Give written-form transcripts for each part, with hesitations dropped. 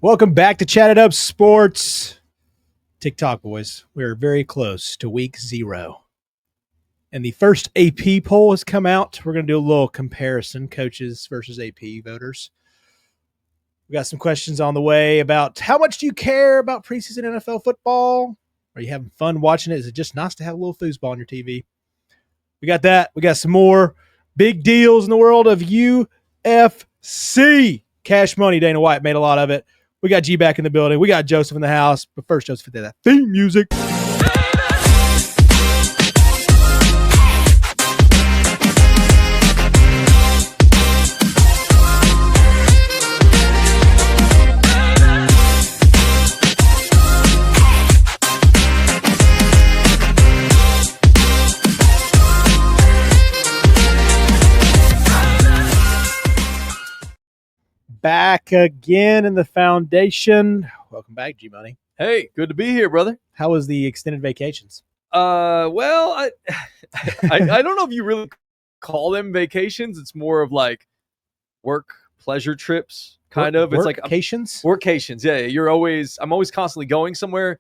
Welcome back to Chatt It Up Sports. TikTok boys, we're very close to week 0. And the first AP poll has come out. We're going to do a little comparison, coaches versus AP voters. We got some questions on the way about how much do you care about preseason NFL football? Are you having fun watching it? Is it just nice to have a little foosball on your TV? We got that. We got some more big deals in the world of UFC. Cash Money, Dana White made a lot of it. We got G back in the building. We got Joseph in the house. But first, Joseph did that theme music. Back again in the foundation. Welcome back, G Money. Hey, good to be here, brother. How was the extended vacations? Well, I don't know if you really call them vacations. It's more of like work pleasure trips, kind of. It's like workations. Workations, yeah. I'm always constantly going somewhere,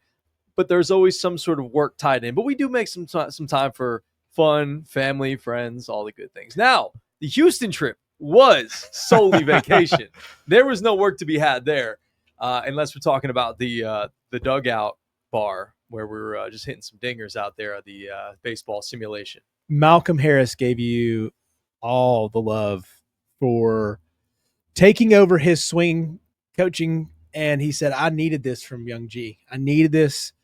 but there's always some sort of work tied in. But we do make some time for fun, family, friends, all the good things. Now, the Houston trip was solely vacation. There was no work to be had there, unless we're talking about the dugout bar where we were just hitting some dingers out there at the baseball simulation. Malcolm Harris gave you all the love for taking over his swing coaching, and he said, I needed this from young G. I needed this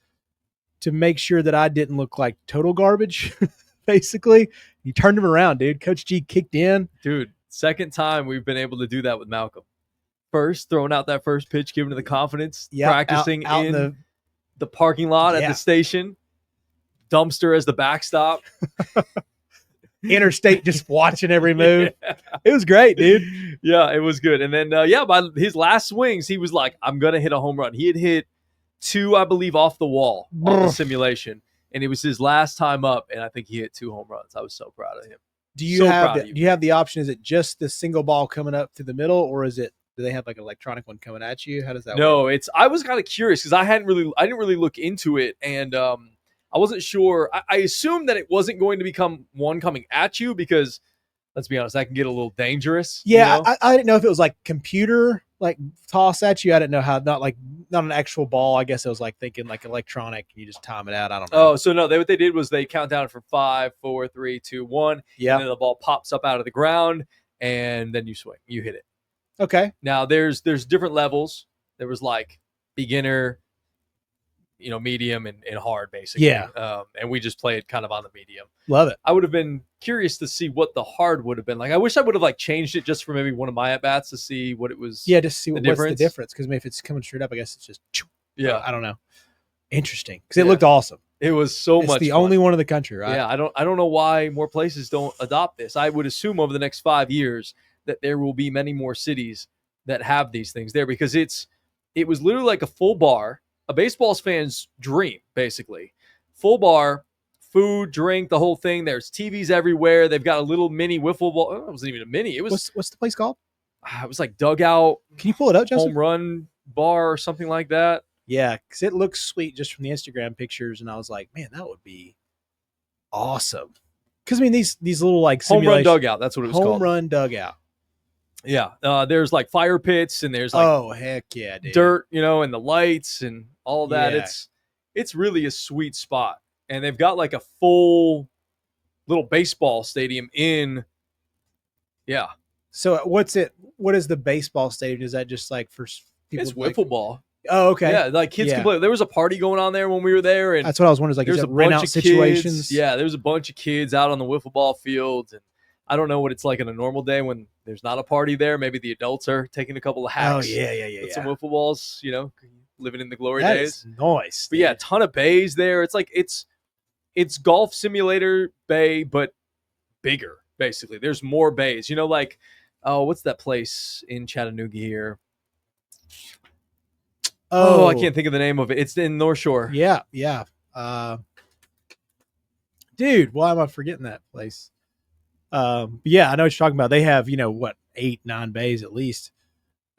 to make sure that I didn't look like total garbage, basically. He turned him around, dude. Coach G kicked in. Dude, second time we've been able to do that with Malcolm. First, throwing out that first pitch, giving him the confidence, practicing out in the parking lot at the station, dumpster as the backstop. Interstate just watching every move. Yeah. It was great, dude. Yeah, it was good. And then, by his last swings, he was like, I'm going to hit a home run. He had hit 2, I believe, off the wall on the simulation. And it was his last time up, and I think he hit 2 home runs. I was so proud of him. Do you have the option? Is it just the single ball coming up through the middle, or do they have like an electronic one coming at you? How does that work? No, I was kind of curious because I didn't really look into it, and I wasn't sure. I assumed that it wasn't going to become one coming at you because, let's be honest, that can get a little dangerous. Yeah, you know? I didn't know if it was like computer like toss at you. I didn't know how not an actual ball. I guess it was like thinking like electronic. You just time it out. I don't know. Oh, so no, what they did was they count down from 5, 4, 3, 2, 1. Yeah, and then the ball pops up out of the ground, and then you swing. You hit it. Okay. Now there's different levels. There was like beginner, medium and hard, basically. Yeah. And we just played kind of on the medium. Love it. I would have been curious to see what the hard would have been like. I wish I would have like changed it just for maybe one of my at bats to see what it was. Yeah, just see what's the difference. Because if it's coming straight up, I guess it's just. Yeah. I don't know. Interesting. Because it looked awesome. It was so much. It's the only one in the country, right? Yeah. I don't know why more places don't adopt this. I would assume over the next 5 years that there will be many more cities that have these things there because it was literally like a full bar. A baseball fan's dream, basically. Full bar, food, drink, the whole thing. There's TVs everywhere. They've got a little mini wiffle ball. Oh, it wasn't even a mini. It was. What's the place called? It was like dugout. Can you pull it up, Joseph? Home run bar or something like that. Yeah, because it looks sweet just from the Instagram pictures, and I was like, man, that would be awesome. Because I mean, these little like home run dugout. That's what it was called. Home run dugout. Yeah, there's like fire pits and there's like heck yeah, dude. Dirt, and the lights and all that. Yeah. It's really a sweet spot, and they've got like a full little baseball stadium in. Yeah. So what is the baseball stadium? Is that just like for people? It's wiffle ball. Oh, okay. Yeah, like kids can play. There was a party going on there when we were there, and that's what I was wondering. Like, there's a rent out situations. Yeah, there's a bunch of kids out on the wiffle ball fields, and I don't know what it's like on a normal day when there's not a party there. Maybe the adults are taking a couple of hacks. Oh yeah. With some wiffle balls, living in the glory that days. Is nice. But yeah, a ton of bays there. It's like it's golf simulator bay, but bigger. Basically, there's more bays. What's that place in Chattanooga here? Oh, I can't think of the name of it. It's in North Shore. Yeah. Dude, why am I forgetting that place? Yeah, I know what you're talking about. They have, 8, 9 bays at least.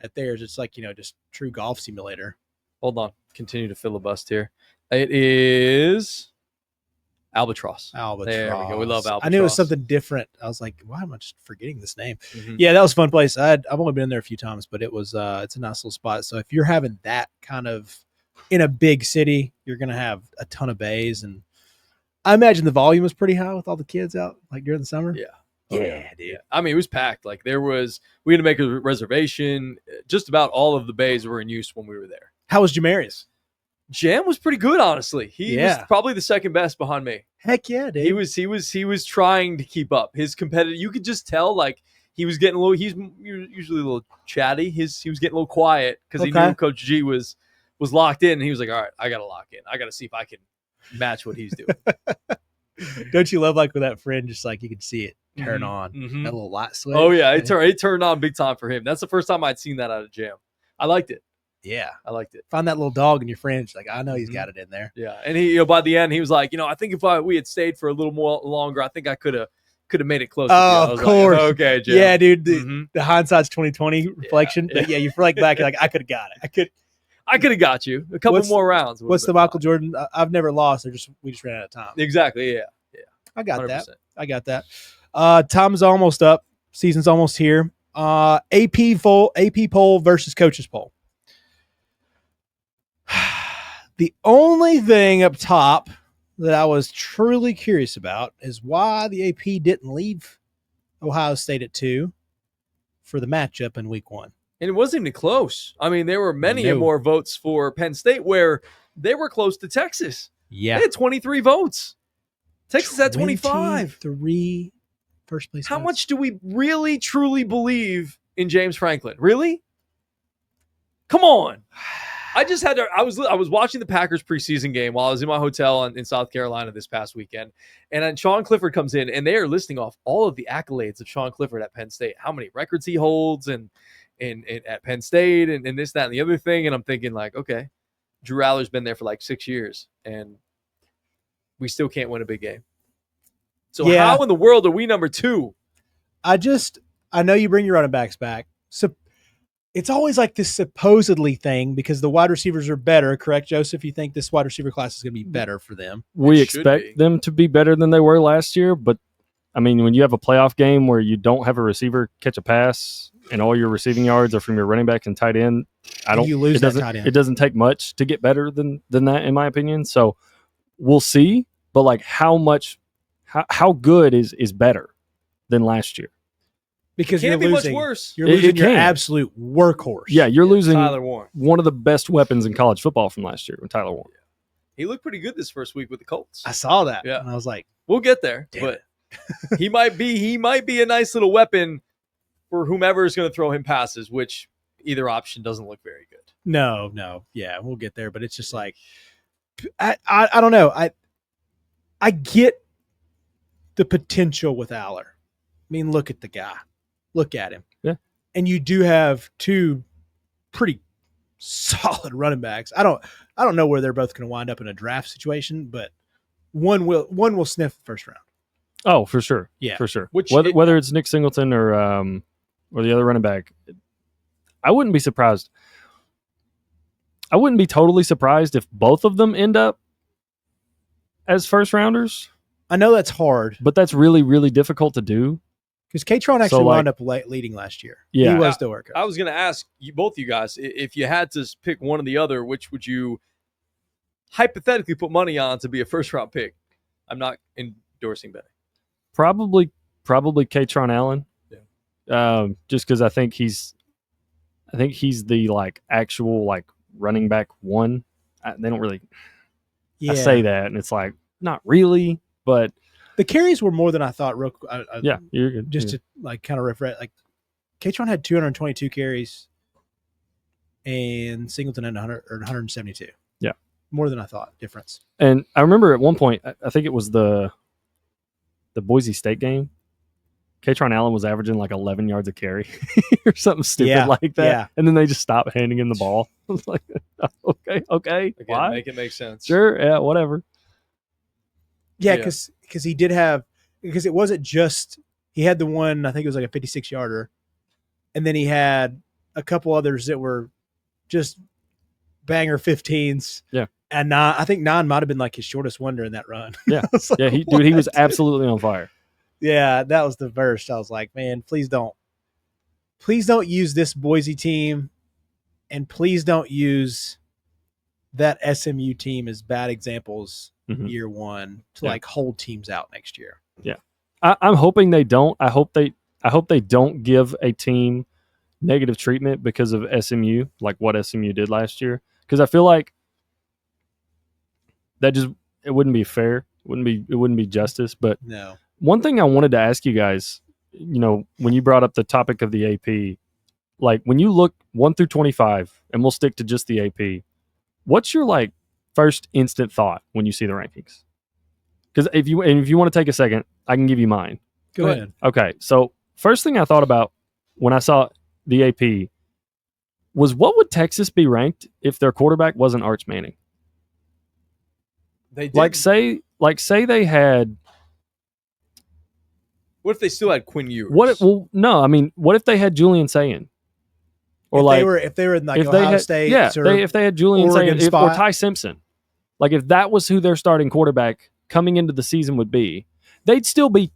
at theirs. It's like, just true golf simulator. Hold on. Continue to filibust here. It is Albatross. There we go. We love Albatross. I knew it was something different. I was like, why am I just forgetting this name? Mm-hmm. Yeah, that was a fun place. I've only been in there a few times, but it was it's a nice little spot. So if you're having that kind of in a big city, you're going to have a ton of bays. And I imagine the volume was pretty high with all the kids out like during the summer. Yeah. Yeah, dude. Yeah. I mean, it was packed. Like we had to make a reservation. Just about all of the bays were in use when we were there. How was Jamarius? Jam was pretty good, honestly. He was probably the second best behind me. Heck yeah, dude. He was trying to keep up. His competitive, you could just tell, like he was getting a little. He's usually a little chatty. He was getting a little quiet because he knew Coach G was locked in. And he was like, all right, I got to lock in. I got to see if I can match what he's doing. Don't you love like with that friend, just like you can see it turn on, that little light switch? Oh yeah, it turned on big time for him. That's the first time I'd seen that out of Jam. I liked it. Yeah, I liked it. Find that little dog in your friends. Like, I know he's got it in there. Yeah, and he, by the end, he was like, I think if we had stayed for a little more longer, I think I could have made it closer. Oh, of course. Like, okay, Jim. Yeah, dude. The hindsight's 2020 reflection. Yeah. But yeah, you feel like back, like I could have got it. I could have got you a couple more rounds. What's the Michael Jordan? I've never lost. We just ran out of time. Exactly. Yeah. I got 100%. that. I got that. Time's almost up. Season's almost here. AP poll versus coaches poll. The only thing up top that I was truly curious about is why the AP didn't leave Ohio State at 2 for the matchup in week 1. And it wasn't even close. I mean, there were many more votes for Penn State where they were close to Texas. Yeah. They had 23 votes. Texas had 25. 3 first place. How much do we really, truly believe in James Franklin? Really? Come on. I just had to. I was watching the Packers preseason game while I was in my hotel in South Carolina this past weekend, and then Sean Clifford comes in, and they are listing off all of the accolades of Sean Clifford at Penn State, how many records he holds, and at Penn State, and this, that, and the other thing, and I'm thinking like, okay, Drew Aller's been there for like 6 years, and we still can't win a big game. So how in the world are we number 2? I know you bring your running backs back, so. It's always like this supposedly thing because the wide receivers are better, correct, Joseph? You think this wide receiver class is going to be better for them? We expect them to be better than they were last year, but I mean, when you have a playoff game where you don't have a receiver catch a pass and all your receiving yards are from your running back and tight end, you lose that tight end. It doesn't take much to get better than that, in my opinion. So we'll see, but like how good is better than last year? Because can't you're be losing, much worse. You're losing your absolute workhorse. Yeah, you're losing Tyler Warren, one of the best weapons in college football from last year, with Tyler Warren. He looked pretty good this first week with the Colts. I saw that. Yeah, and I was like, we'll get there. But he might be a nice little weapon for whomever is going to throw him passes, which either option doesn't look very good. No. Yeah, we'll get there. But it's just like, I don't know. I get the potential with Aller. I mean, look at the guy. Look at him. Yeah. And you do have 2 pretty solid running backs. I don't know where they're both going to wind up in a draft situation, but one will sniff the first round. Oh, for sure. Yeah. For sure. Whether it's Nick Singleton or the other running back, I wouldn't be surprised. I wouldn't be totally surprised if both of them end up as first rounders. I know that's hard. But that's really, really difficult to do. Because K-Tron actually wound up leading last year. Yeah. He was the worker. I was going to ask both of you guys, if you had to pick one or the other, which would you hypothetically put money on to be a first-round pick? I'm not endorsing betting. Probably K-Tron Allen. Yeah. Just because I think he's the like actual like running back one. They don't really. Yeah. I say that, and it's like not really, but. The carries were more than I thought. Yeah, you're good. Just to like kind of refresh, like K-Tron had 222 carries, and Singleton had 172. Yeah, more than I thought. Difference. And I remember at one point, I think it was the Boise State game. K-Tron Allen was averaging like 11 yards a carry or something stupid like that. Yeah. And then they just stopped handing him the ball. I was like, okay, again, why? Make it make sense. Sure, yeah, whatever. Yeah, because he did have – because it wasn't just – he had the one, I think it was like a 56-yarder, and then he had a couple others that were just banger 15s. Yeah. And I think 9 might have been like his shortest one during that run. Yeah. Like, Yeah. He was absolutely on fire. Yeah, that was the verse. I was like, man, please don't use this Boise team, and please don't use that SMU team as bad examples year one to like hold teams out next year. Yeah. I'm hoping they don't. I hope they don't give a team negative treatment because of SMU, like what SMU did last year. Because I feel like it wouldn't be fair. It wouldn't be justice. But no. One thing I wanted to ask you guys, when you brought up the topic of the AP, like when you look 1 through 25, and we'll stick to just the AP, what's your like first instant thought when you see the rankings? Because if you want to take a second, I can give you mine. Go ahead. Okay, so first thing I thought about when I saw the AP was, what would Texas be ranked if their quarterback wasn't Arch Manning? They did. Like say they had. What if they still had Quinn Ewers? What if they had Julian Sayin? Or if they were in like Ohio State, if they had Julian Sayin or Ty Simpson, like if that was who their starting quarterback coming into the season would be, they'd still be.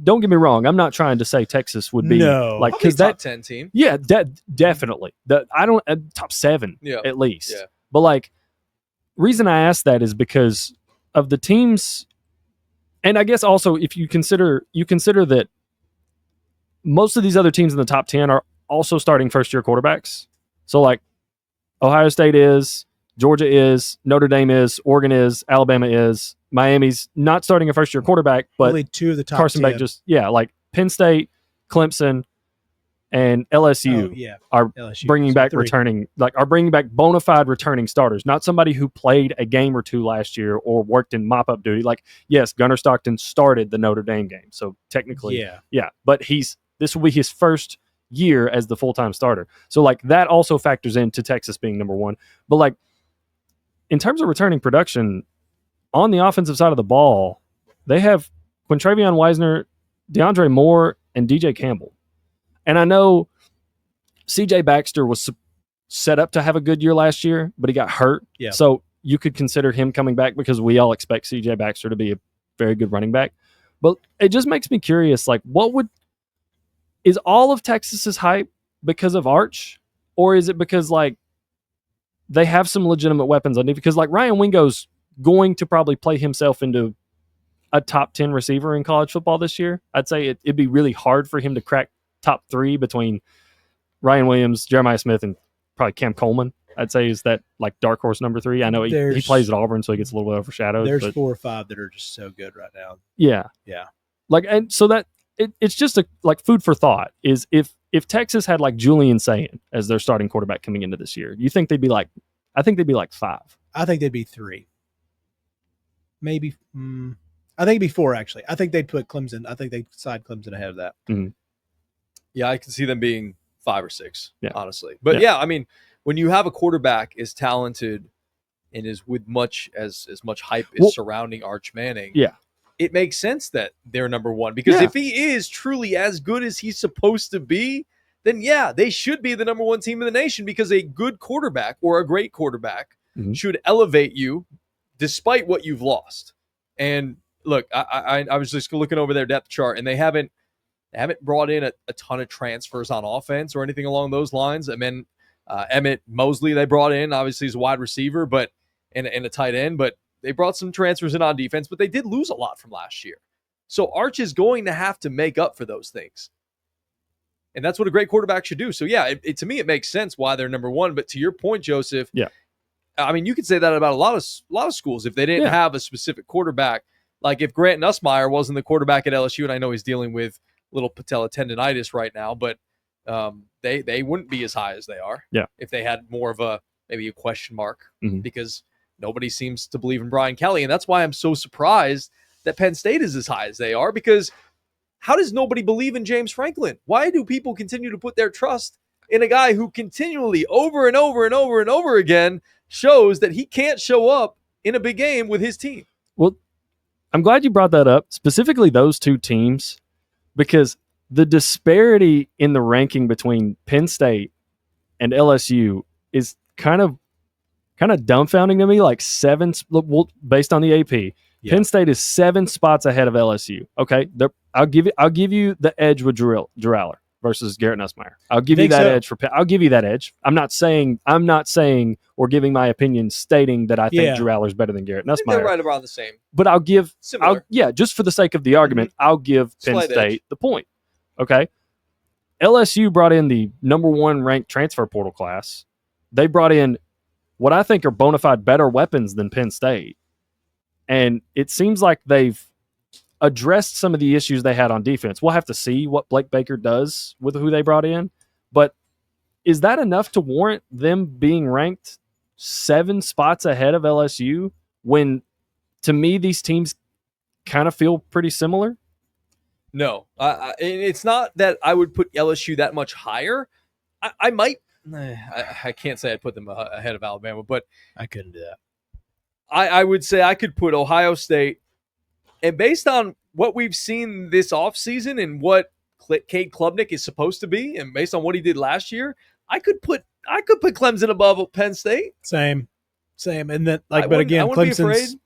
Don't get me wrong, I'm not trying to say Texas would be because that top 10 team. Yeah, definitely. I don't top 7 at least. Yeah. But like, reason I asked that is because of the teams, and I guess also if you consider that most of these other teams in the top 10 are also starting first-year quarterbacks. So like Ohio State is, Georgia is, Notre Dame is, Oregon is, Alabama is, Miami's not starting a first-year quarterback, but only 2 of the top Carson 10. Beck like Penn State, Clemson, and LSU are bringing back bona fide returning starters, not somebody who played a game or two last year or worked in mop-up duty. Like, yes, Gunnar Stockton started the Notre Dame game, so technically, but this will be his first year as the full-time starter. So like that also factors into Texas being number 1. But like in terms of returning production on the offensive side of the ball, they have Quintravion Wisner, DeAndre Moore, and DJ Campbell. And I know CJ Baxter was set up to have a good year last year, but he got hurt. Yeah. So you could consider him coming back because we all expect CJ Baxter to be a very good running back. But it just makes me curious, like is all of Texas's hype because of Arch, or is it because like they have some legitimate weapons on defense? Because like Ryan Wingo's going to probably play himself into a top 10 receiver in college football this year. I'd say it'd be really hard for him to crack top 3 between Ryan Williams, Jeremiah Smith, and probably Cam Coleman. I'd say is that like dark horse number 3. I know he plays at Auburn, so he gets a little bit overshadowed. There's 4 or 5 that are just so good right now. Yeah. Yeah. Like, and so that it's just a like food for thought is if Texas had like Julian Sayin as their starting quarterback coming into this year, you think they'd be like, I think they'd be like 5. I think they'd be 3. Maybe. I think it'd be 4, actually. I think they'd put Clemson. I think they'd side Clemson ahead of that. Mm-hmm. Yeah, I can see them being 5 or 6, honestly. But yeah, I mean, when you have a quarterback as talented and is with much hype is surrounding Arch Manning, it makes sense that they're number 1. Because if he is truly as good as he's supposed to be, then they should be the number 1 team in the nation, because a good quarterback or a great quarterback should elevate you despite what you've lost. And look, I was just looking over their depth chart, and they haven't brought in a ton of transfers on offense or anything along those lines. I mean, Emmett Mosley they brought in, obviously he's a wide receiver, but and a tight end, but they brought some transfers in on defense, but they did lose a lot from last year. So Arch is going to have to make up for those things. And that's what a great quarterback should do. So to me, it makes sense why they're number 1. But to your point, Joseph, I mean, you could say that about a lot of schools if they didn't have a specific quarterback. Like if Grant Nussmeier wasn't the quarterback at LSU, and I know he's dealing with little patella tendonitis right now, but they wouldn't be as high as they are if they had more of maybe a question mark, because nobody seems to believe in Brian Kelly. And that's why I'm so surprised that Penn State is as high as they are, because how does nobody believe in James Franklin? Why do people continue to put their trust in a guy who continually over and over and over and over again shows that he can't show up in a big game with his team? Well, I'm glad you brought that up, specifically those 2 teams, because the disparity in the ranking between Penn State and LSU is kind of dumbfounding to me. Like based on the AP, Penn State is 7 spots ahead of LSU. Okay, I'll give you the edge with Drew Aller versus Garrett Nussmeier. I'll give you that edge for Penn. I'll give you that edge. I'm not saying or giving my opinion stating that I think Drew Aller's better than Garrett Nussmeier. They're right around the same. But just for the sake of the argument, I'll give Penn State the point. Okay. LSU brought in the number 1 ranked transfer portal class. They brought in what I think are bona fide better weapons than Penn State. And it seems like they've addressed some of the issues they had on defense. We'll have to see what Blake Baker does with who they brought in. But is that enough to warrant them being ranked 7 spots ahead of LSU when, to me, these teams kind of feel pretty similar? No. It's not that I would put LSU that much higher. I might. I can't say I'd put them ahead of Alabama, but I couldn't do that. I would say I could put Ohio State, and based on what we've seen this offseason and what Cade Klubnik is supposed to be, and based on what he did last year, I could put Clemson above Penn State. Same, and then but again, Clemson's.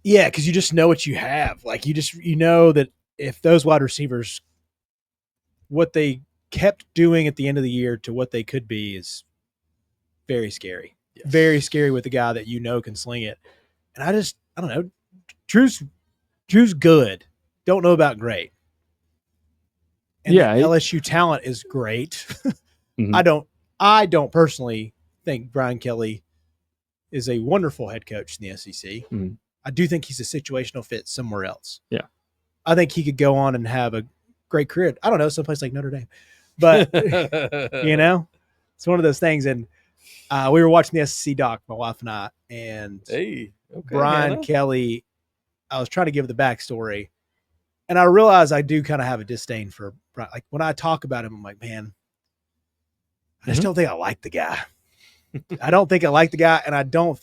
Yeah, because you just know what you have. Like you know that if those wide receivers, what they kept doing at the end of the year to what they could be is very scary. Yes. Very scary with a guy that can sling it. And I don't know. Drew's good. Don't know about great. And LSU talent is great. Mm-hmm. I don't personally think Brian Kelly is a wonderful head coach in the SEC. Mm-hmm. I do think he's a situational fit somewhere else. Yeah. I think he could go on and have a great career. I don't know, someplace like Notre Dame. But, it's one of those things. And we were watching the SEC doc, my wife and I, and Brian Kelly, I was trying to give the backstory. And I realized I do kind of have a disdain for Brian. Like when I talk about him, I'm like, man, I just don't think I like the guy. I don't think I like the guy. And I don't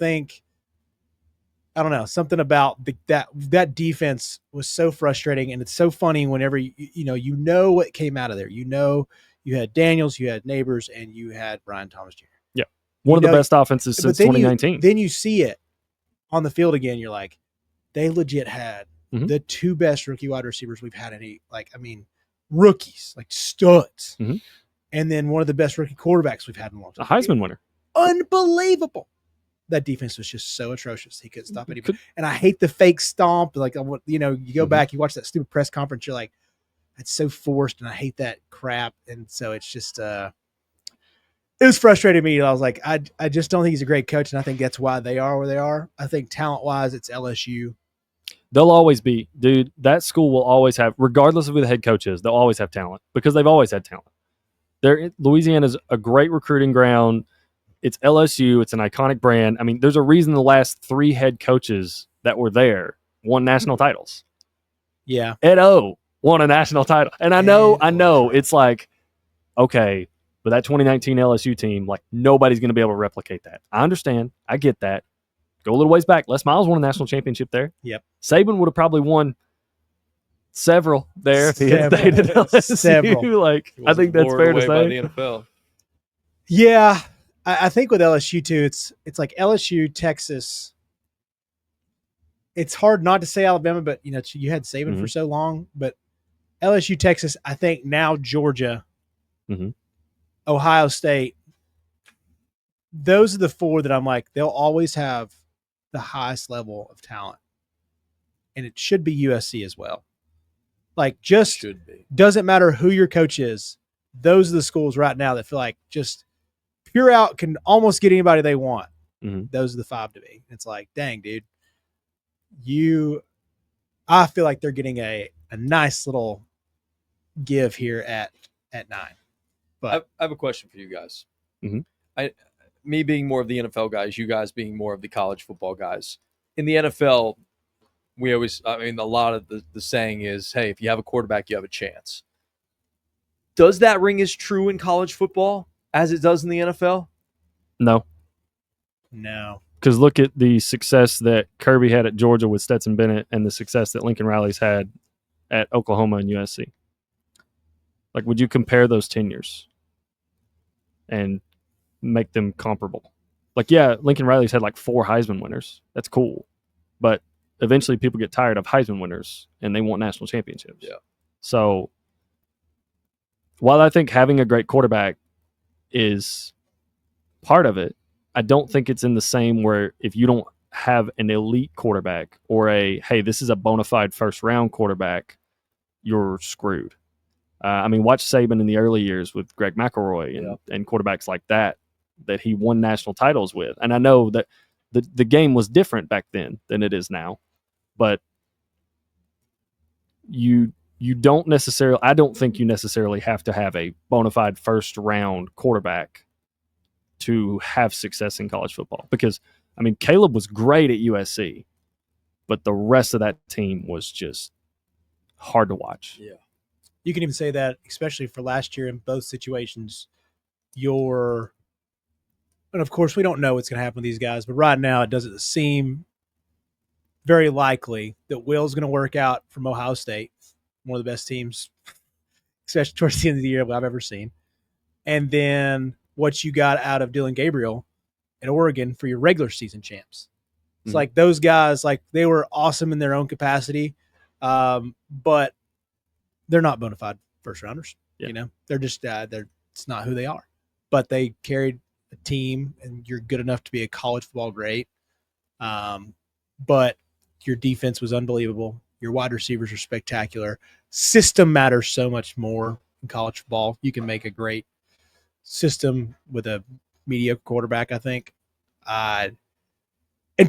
know, something about that defense was so frustrating, and it's so funny whenever you know what came out of there. You had Daniels, you had Neighbors, and you had Brian Thomas Jr. Yeah, one of the best offenses since 2019. Then you see it on the field again. You're like, they legit had the 2 best rookie wide receivers we've had rookies, like studs, and then one of the best rookie quarterbacks we've had in a long time. A Heisman winner, unbelievable. That defense was just so atrocious. He couldn't stop anybody. And I hate the fake stomp. Like, you go back, you watch that stupid press conference, you're like, that's so forced, and I hate that crap. And so it's just it was frustrating me. I was like, I just don't think he's a great coach, and I think that's why they are where they are. I think talent-wise, it's LSU. They'll always be. Dude, that school will always have, regardless of who the head coach is, they'll always have talent because they've always had talent. Louisiana's a great recruiting ground. It's LSU. It's an iconic brand. I mean, there's a reason the last 3 head coaches that were there won national titles. Yeah. Ed O won a national title. And I know it's like, okay, but that 2019 LSU team, like nobody's going to be able to replicate that. I understand. I get that. Go a little ways back. Les Miles won a national championship there. Yep. Saban would have probably won several there if he had stayed at LSU. Several. Like, I think that's fair to say. By the NFL. Yeah. I think with LSU too, it's like LSU, Texas. It's hard not to say Alabama, but you had Saban for so long. But LSU, Texas, I think now Georgia, Ohio State. Those are the 4 that I'm like, they'll always have the highest level of talent, and it should be USC as well. Like, just doesn't matter who your coach is. Those are the schools right now that feel like just pure out can almost get anybody they want. Those are the 5 to me. It's like, dang, dude, I feel like they're getting a nice little give here at 9. But I have a question for you guys. Me being more of the NFL guys, you guys being more of the college football guys. In the NFL, a lot of the saying is, hey, if you have a quarterback, you have a chance. Does that ring as true in college football as it does in the NFL? No. Because look at the success that Kirby had at Georgia with Stetson Bennett and the success that Lincoln Riley's had at Oklahoma and USC. Like, would you compare those tenures? and make them comparable. Like, yeah, Lincoln Riley's had like 4 Heisman winners. That's cool. But eventually people get tired of Heisman winners and they want national championships. Yeah. So while I think having a great quarterback is part of it, I don't think it's in the same where if you don't have an elite quarterback or hey, this is a bona fide first round quarterback, you're screwed. I mean, watch Saban in the early years with Greg McElroy and quarterbacks like that he won national titles with. And I know that the game was different back then than it is now, but you don't necessarily, I don't think you necessarily have to have a bona fide first round quarterback to have success in college football. Because, I mean, Caleb was great at USC, but the rest of that team was just hard to watch. Yeah. You can even say that, especially for last year in both situations, and of course, we don't know what's going to happen with these guys, but right now it doesn't seem very likely that Will's going to work out from Ohio State, one of the best teams, especially towards the end of the year I've ever seen. And then what you got out of Dylan Gabriel at Oregon for your regular season champs. It's like those guys, like they were awesome in their own capacity, but they're not bona fide first rounders. Yeah. You know, they're just it's not who they are. But they carried a team, and you're good enough to be a college football great. But your defense was unbelievable. Your wide receivers are spectacular. System matters so much more in college football. You can make a great system with a mediocre quarterback, I think. And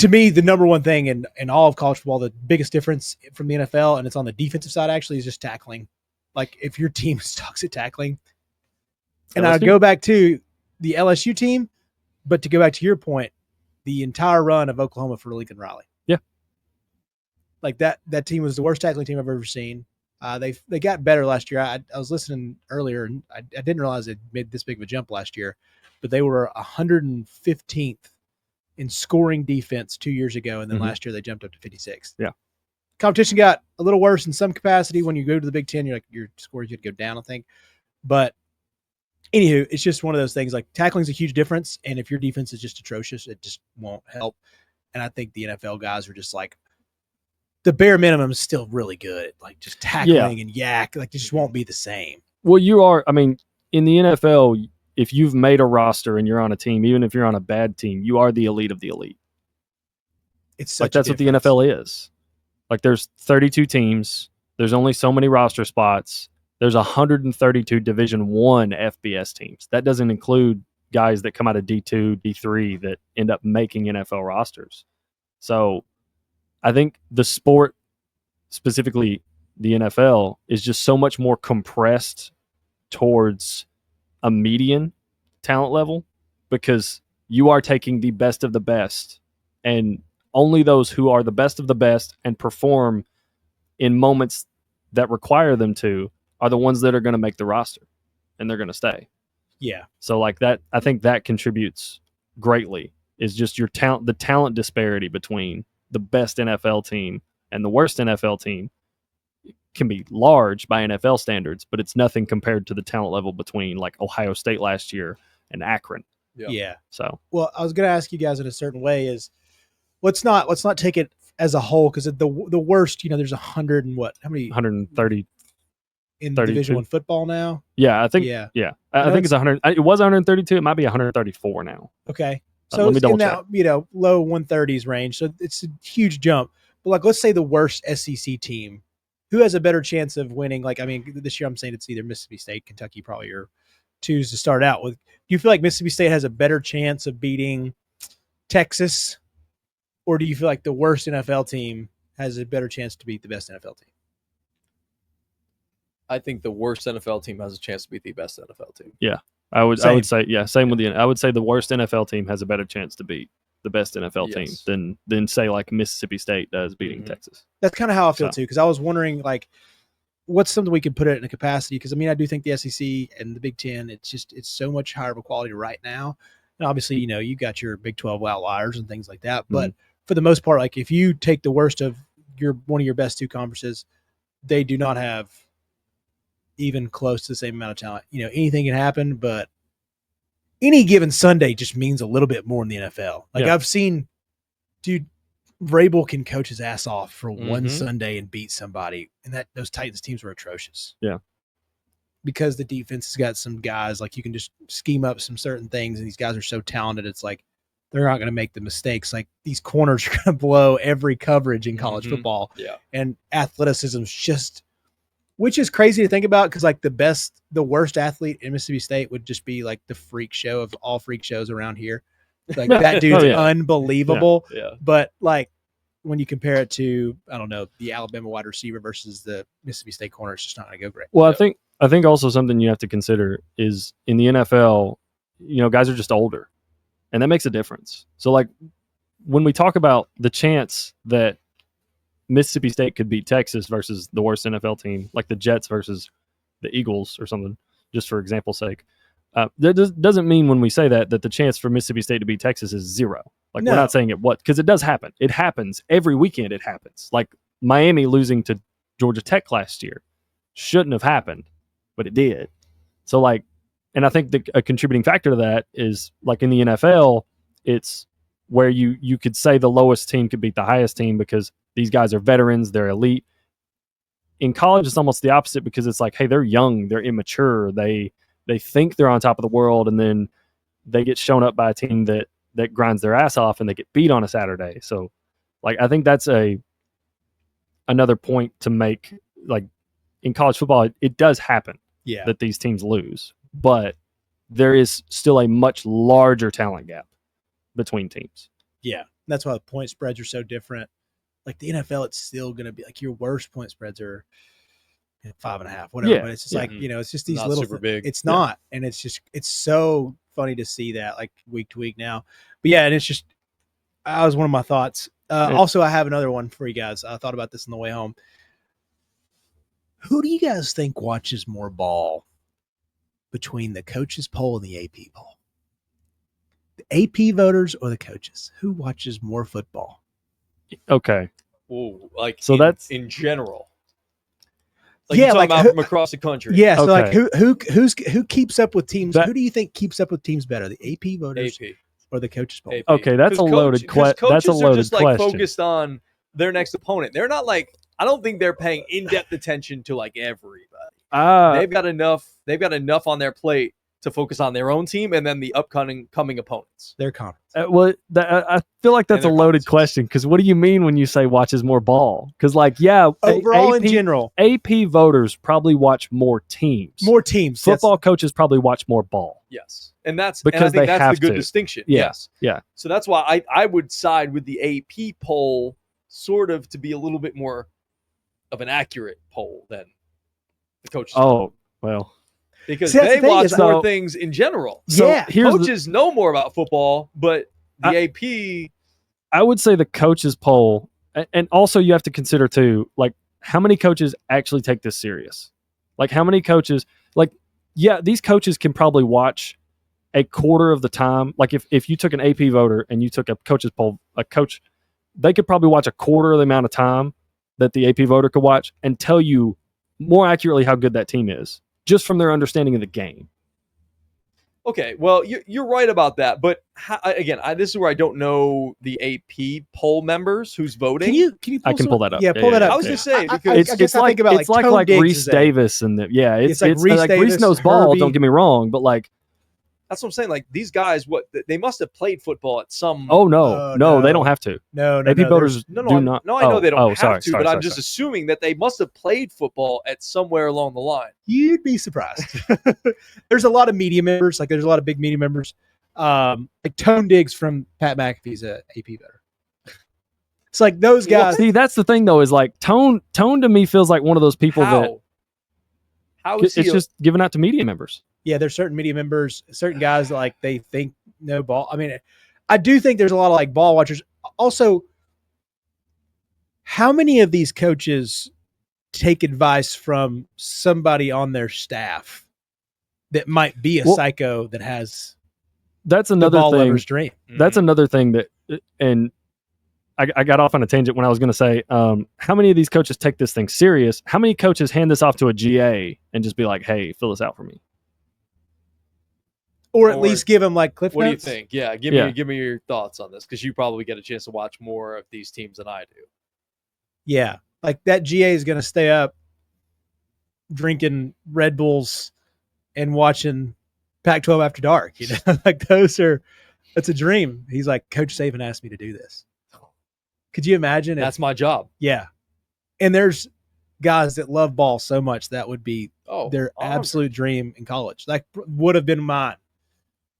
to me, the number one thing in all of college football, the biggest difference from the NFL, and it's on the defensive side actually, is just tackling. Like if your team sucks at tackling, and I go back to the LSU team, but to go back to your point, the entire run of Oklahoma for Lincoln Riley. Yeah. Like that team was the worst tackling team I've ever seen. They got better last year. I was listening earlier, and I didn't realize they made this big of a jump last year, but they were 115th in scoring defense 2 years ago, and then last year they jumped up to 56th. Yeah. Competition got a little worse in some capacity. When you go to the Big Ten, you're like, your scores could go down, I think. But anywho, it's just one of those things. Like tackling is a huge difference, and if your defense is just atrocious, it just won't help. And I think the NFL guys are just like, the bare minimum is still really good. Like just tackling and yak, like it just won't be the same. Well, you are. I mean, in the NFL, if you've made a roster and you're on a team, even if you're on a bad team, you are the elite of the elite. It's like that's what the NFL is. Like there's 32 teams. There's only so many roster spots. There's 132 Division I FBS teams. That doesn't include guys that come out of D2, D3 that end up making NFL rosters. So I think the sport, specifically the NFL, is just so much more compressed towards a median talent level because you are taking the best of the best, and only those who are the best of the best and perform in moments that require them to are the ones that are going to make the roster, and they're going to stay. Yeah. So like that, I think that contributes greatly, is just your talent, the talent disparity between the best NFL team and the worst NFL team can be large by NFL standards, but it's nothing compared to the talent level between like Ohio State last year and Akron. Yeah. So, well, I was going to ask you guys in a certain way is let's not take it as a whole, because the worst, there's 100 and what? How many? 130 in Division I football now. Yeah, I think. Yeah, I think it's 100. It was 132. It might be 134 now. Okay, so let me double check. Low 130s range. So it's a huge jump. But like, let's say the worst SEC team, who has a better chance of winning? Like, I mean, this year I'm saying it's either Mississippi State, Kentucky, probably your twos to start out with. Do you feel like Mississippi State has a better chance of beating Texas, or do you feel like the worst NFL team has a better chance to beat the best NFL team? I think the worst NFL team has a chance to beat the best NFL team. Yeah, I would say same with I would say the worst NFL team has a better chance to beat the best NFL team than say like Mississippi State does beating Texas. That's kind of how I feel too, because I was wondering like, what's something we could put it in a capacity? Because I mean, I do think the SEC and the Big Ten, it's so much higher of a quality right now. And obviously, you got your Big 12 outliers and things like that, but for the most part, like if you take the worst of one of your best two conferences, they do not have even close to the same amount of talent. Anything can happen, but any given Sunday just means a little bit more in the NFL. Like I've seen, dude, Vrabel can coach his ass off for one Sunday and beat somebody, and those Titans teams were atrocious. Yeah. Because the defense has got some guys, like you can just scheme up some certain things, and these guys are so talented. It's like they're not going to make the mistakes. Like these corners are going to blow every coverage in college football. Yeah. And athleticism is just, which is crazy to think about because like the worst athlete in Mississippi State would just be like the freak show of all freak shows around here. Like that dude's unbelievable. Yeah. But like when you compare it to, I don't know, the Alabama wide receiver versus the Mississippi State corner, it's just not going to go great. Well, I think also something you have to consider is in the NFL, guys are just older, and that makes a difference. So like when we talk about the chance that Mississippi State could beat Texas versus the worst NFL team, like the Jets versus the Eagles or something, just for example's sake, that doesn't mean when we say that the chance for Mississippi State to beat Texas is zero. Like we're not saying it because it does happen. It happens every weekend. It happens. Like Miami losing to Georgia Tech last year shouldn't have happened, but it did. So like, and I think a contributing factor to that is like in the NFL, it's where you could say the lowest team could beat the highest team because these guys are veterans, they're elite. In college, it's almost the opposite because it's like, hey, they're young, they're immature, they think they're on top of the world, and then they get shown up by a team that grinds their ass off and they get beat on a Saturday. So like I think that's another point to make. Like in college football, it does happen that these teams lose, but there is still a much larger talent gap between teams. Yeah, that's why the point spreads are so different. Like the NFL, it's still going to be like your worst point spreads are 5.5, whatever. But it's just like, it's just these not little super big. It's not. And it's so funny to see that like week to week now. But yeah, and it's just, that was one of my thoughts. Also, I have another one for you guys. I thought about this on the way home. Who do you guys think watches more ball between the coaches poll and the AP poll? The AP voters or the coaches? Who watches more football? Okay. Ooh, like so that's in general. Like you're talking about from across the country. Yeah, so like who keeps up with teams? Who do you think keeps up with teams better? The AP voters or the coaches poll? AP. Okay, that's a loaded question. That's a loaded just, question. Focused on their next opponent. They're not like, I don't think they're paying in-depth attention to like everybody. They've got enough on their plate to focus on their own team and then the coming opponents. Their conference. I feel like that's a loaded question because what do you mean when you say watches more ball? Because overall in general, AP voters probably watch more teams. Football coaches probably watch more ball. Yes, and that's because and I think they that's have the good to. distinction. Yeah. Yes, yeah. So that's why I would side with the AP poll, sort of to be a little bit more of an accurate poll than the coaches. Oh well. Because they watch more things in general. So coaches know more about football, but the AP... I would say the coaches poll, and also you have to consider too, like how many coaches actually take this serious? Like how many coaches, these coaches can probably watch a quarter of the time. Like if you took an AP voter and you took a coaches poll, they could probably watch a quarter of the amount of time that the AP voter could watch and tell you more accurately how good that team is. Just from their understanding of the game. Okay, well, you're right about that. But this is where I don't know the AP poll members who's voting. Can you I can pull that up. Yeah, pull that up. I was just saying because it's like Reese Davis and it's like Reese knows ball. Don't get me wrong, but like that's what I'm saying. Like these guys, they must have played football at some. Oh no, they don't have to. No, AP voters do not. No, I know they don't have to, but I'm just assuming that they must have played football at somewhere along the line. You'd be surprised. There's a lot of media members. Like there's a lot of big media members. Like Tone Diggs from Pat McAfee's a AP voter. It's like those guys. Well, see, that's the thing though. Is like Tone to me feels like one of those people How is it's just given out to media members. Yeah, there's certain media members, certain guys that like they think no ball. I mean, I do think there's a lot of like ball watchers. Also, how many of these coaches take advice from somebody on their staff that might be a psycho that has that's another the ball thing. Lover's dream? That's another thing that, and I got off on a tangent when I was going to say, how many of these coaches take this thing serious? How many coaches hand this off to a GA and just be like, hey, fill this out for me? or at least give them like cliff What notes. do you think? Yeah, give me your thoughts on this, because you probably get a chance to watch more of these teams than I do. Yeah, like that GA is going to stay up drinking Red Bulls and watching Pac-12 After Dark. You know, like that's a dream. He's like, Coach Saban asked me to do this. Could you imagine? That's my job. Yeah, and there's guys that love ball so much that would be their absolute dream in college. Like would have been mine.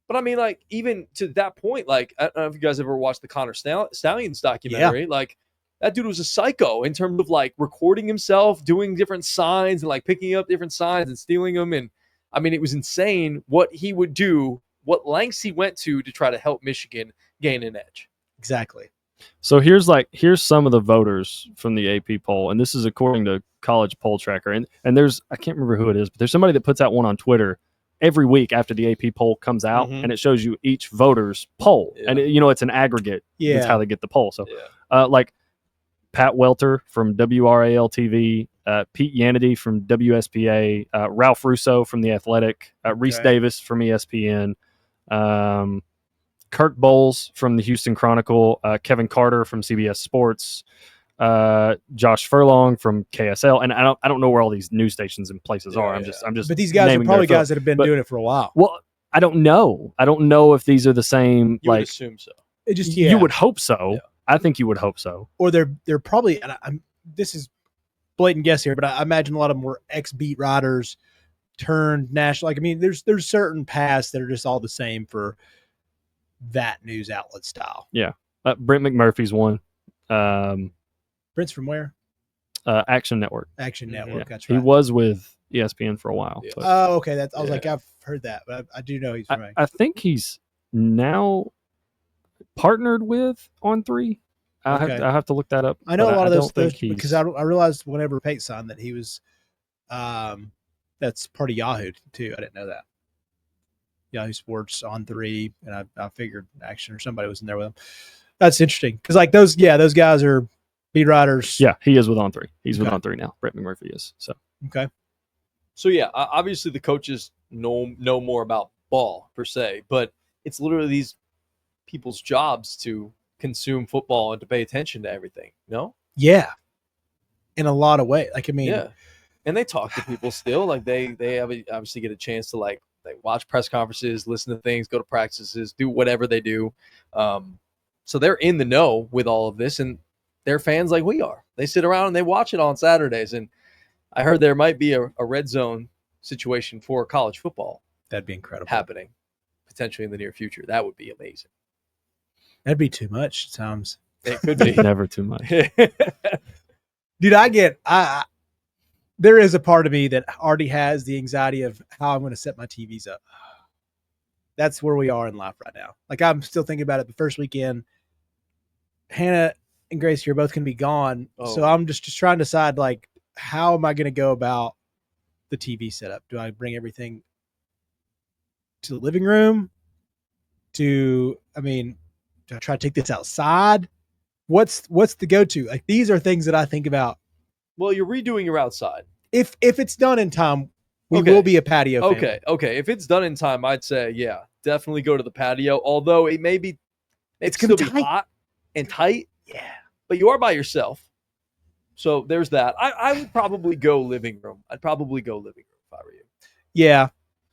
But I mean, like, even to that point, like, I don't know if you guys ever watched the Connor Stallions documentary. Yeah. Like, that dude was a psycho in terms of like recording himself, doing different signs and like picking up different signs and stealing them. And I mean, it was insane what he would do, what lengths he went to try to help Michigan gain an edge. Exactly. So here's some of the voters from the AP poll, and this is according to College Poll Tracker. And there's, I can't remember who it is, but there's somebody that puts out one on Twitter every week after the AP poll comes out, and it shows you each voter's poll. Yeah. And it's an aggregate. Yeah. That's how they get the poll. So like Pat Welter from WRAL TV, Pete Yanity from WSPA, Ralph Russo from The Athletic, Reese Davis from ESPN, Kirk Bowles from the Houston Chronicle, Kevin Carter from CBS Sports, Josh Furlong from KSL, and I don't know where all these news stations and places are. I'm just. But these guys are probably guys that have been doing it for a while. Well, I don't know. I don't know if these are the same. You would assume so. You would hope so. Yeah. I think you would hope so. Or they're probably. And this is blatant guess here, but I imagine a lot of them were ex-beat writers turned national. Like I mean, there's certain paths that are just all the same for that news outlet style. Yeah, Brent McMurphy's one. Brent's from where? Action Network. Action Network. Yeah. That's right. He was with ESPN for a while. Yeah. Oh, okay. I was like, I've heard that, but I do know he's from. I think he's now partnered with On3. I have to look that up. I know a lot of those because I realized whenever Pate signed that he was, that's part of Yahoo too. I didn't know that. Yahoo Sports On3, and I figured Action or somebody was in there with him. That's interesting because like those guys are beat writers. Yeah, he is with On3. He's with On3 now. Brett McMurphy is. So okay. So yeah, obviously the coaches know more about ball per se, but it's literally these people's jobs to consume football and to pay attention to everything. No? Yeah. In a lot of ways. Like I mean, yeah. And they talk to people still. Like they obviously get a chance to like they watch press conferences, listen to things, go to practices, do whatever they do. So they're in the know with all of this, and they're fans like we are. They sit around and they watch it on Saturdays. And I heard there might be a red zone situation for college football. That'd be incredible. Happening potentially in the near future. That would be amazing. That'd be too much at times. It could be. Never too much. Dude, there is a part of me that already has the anxiety of how I'm going to set my TVs up. That's where we are in life right now. Like I'm still thinking about it the first weekend. Hannah and Gracie are both going to be gone. Oh. So I'm just trying to decide like, how am I going to go about the TV setup? Do I bring everything to the living room? Do I try to take this outside? What's the go-to? Like these are things that I think about. Well, you're redoing your outside. If it's done in time, we will be a patio family. Okay. If it's done in time, I'd say, yeah, definitely go to the patio. Although it may be, it's going to be hot and tight. Yeah. But you are by yourself. So there's that. I would probably go living room. I'd probably go living room if I were you. Yeah.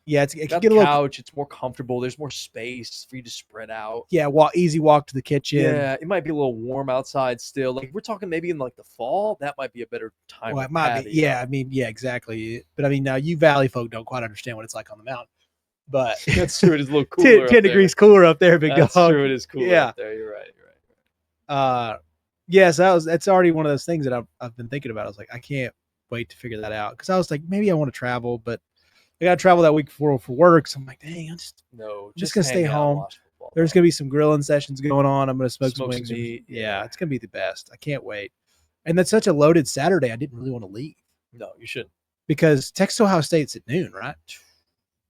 Yeah. It can get a couch. It's more comfortable. There's more space for you to spread out. Yeah. Easy walk to the kitchen. Yeah. It might be a little warm outside still. Like we're talking maybe in like the fall. That might be a better time. Well, it might be. Yeah. Exactly. But now you Valley folk don't quite understand what it's like on the mountain. But that's true. It is a little cooler. 10 degrees cooler up there, big dog. That's true. It is cooler up there. You're right. Yes, that's already one of those things that I've been thinking about. I was like, I can't wait to figure that out because I was like, maybe I want to travel, but I got to travel that week for work. So I'm like, dang, I'm just gonna stay home. There's gonna be some grilling sessions going on. I'm gonna smoke some wings. Yeah, it's gonna be the best. I can't wait. And that's such a loaded Saturday. I didn't really want to leave. No, you shouldn't. Because Texas Ohio State's at noon, right?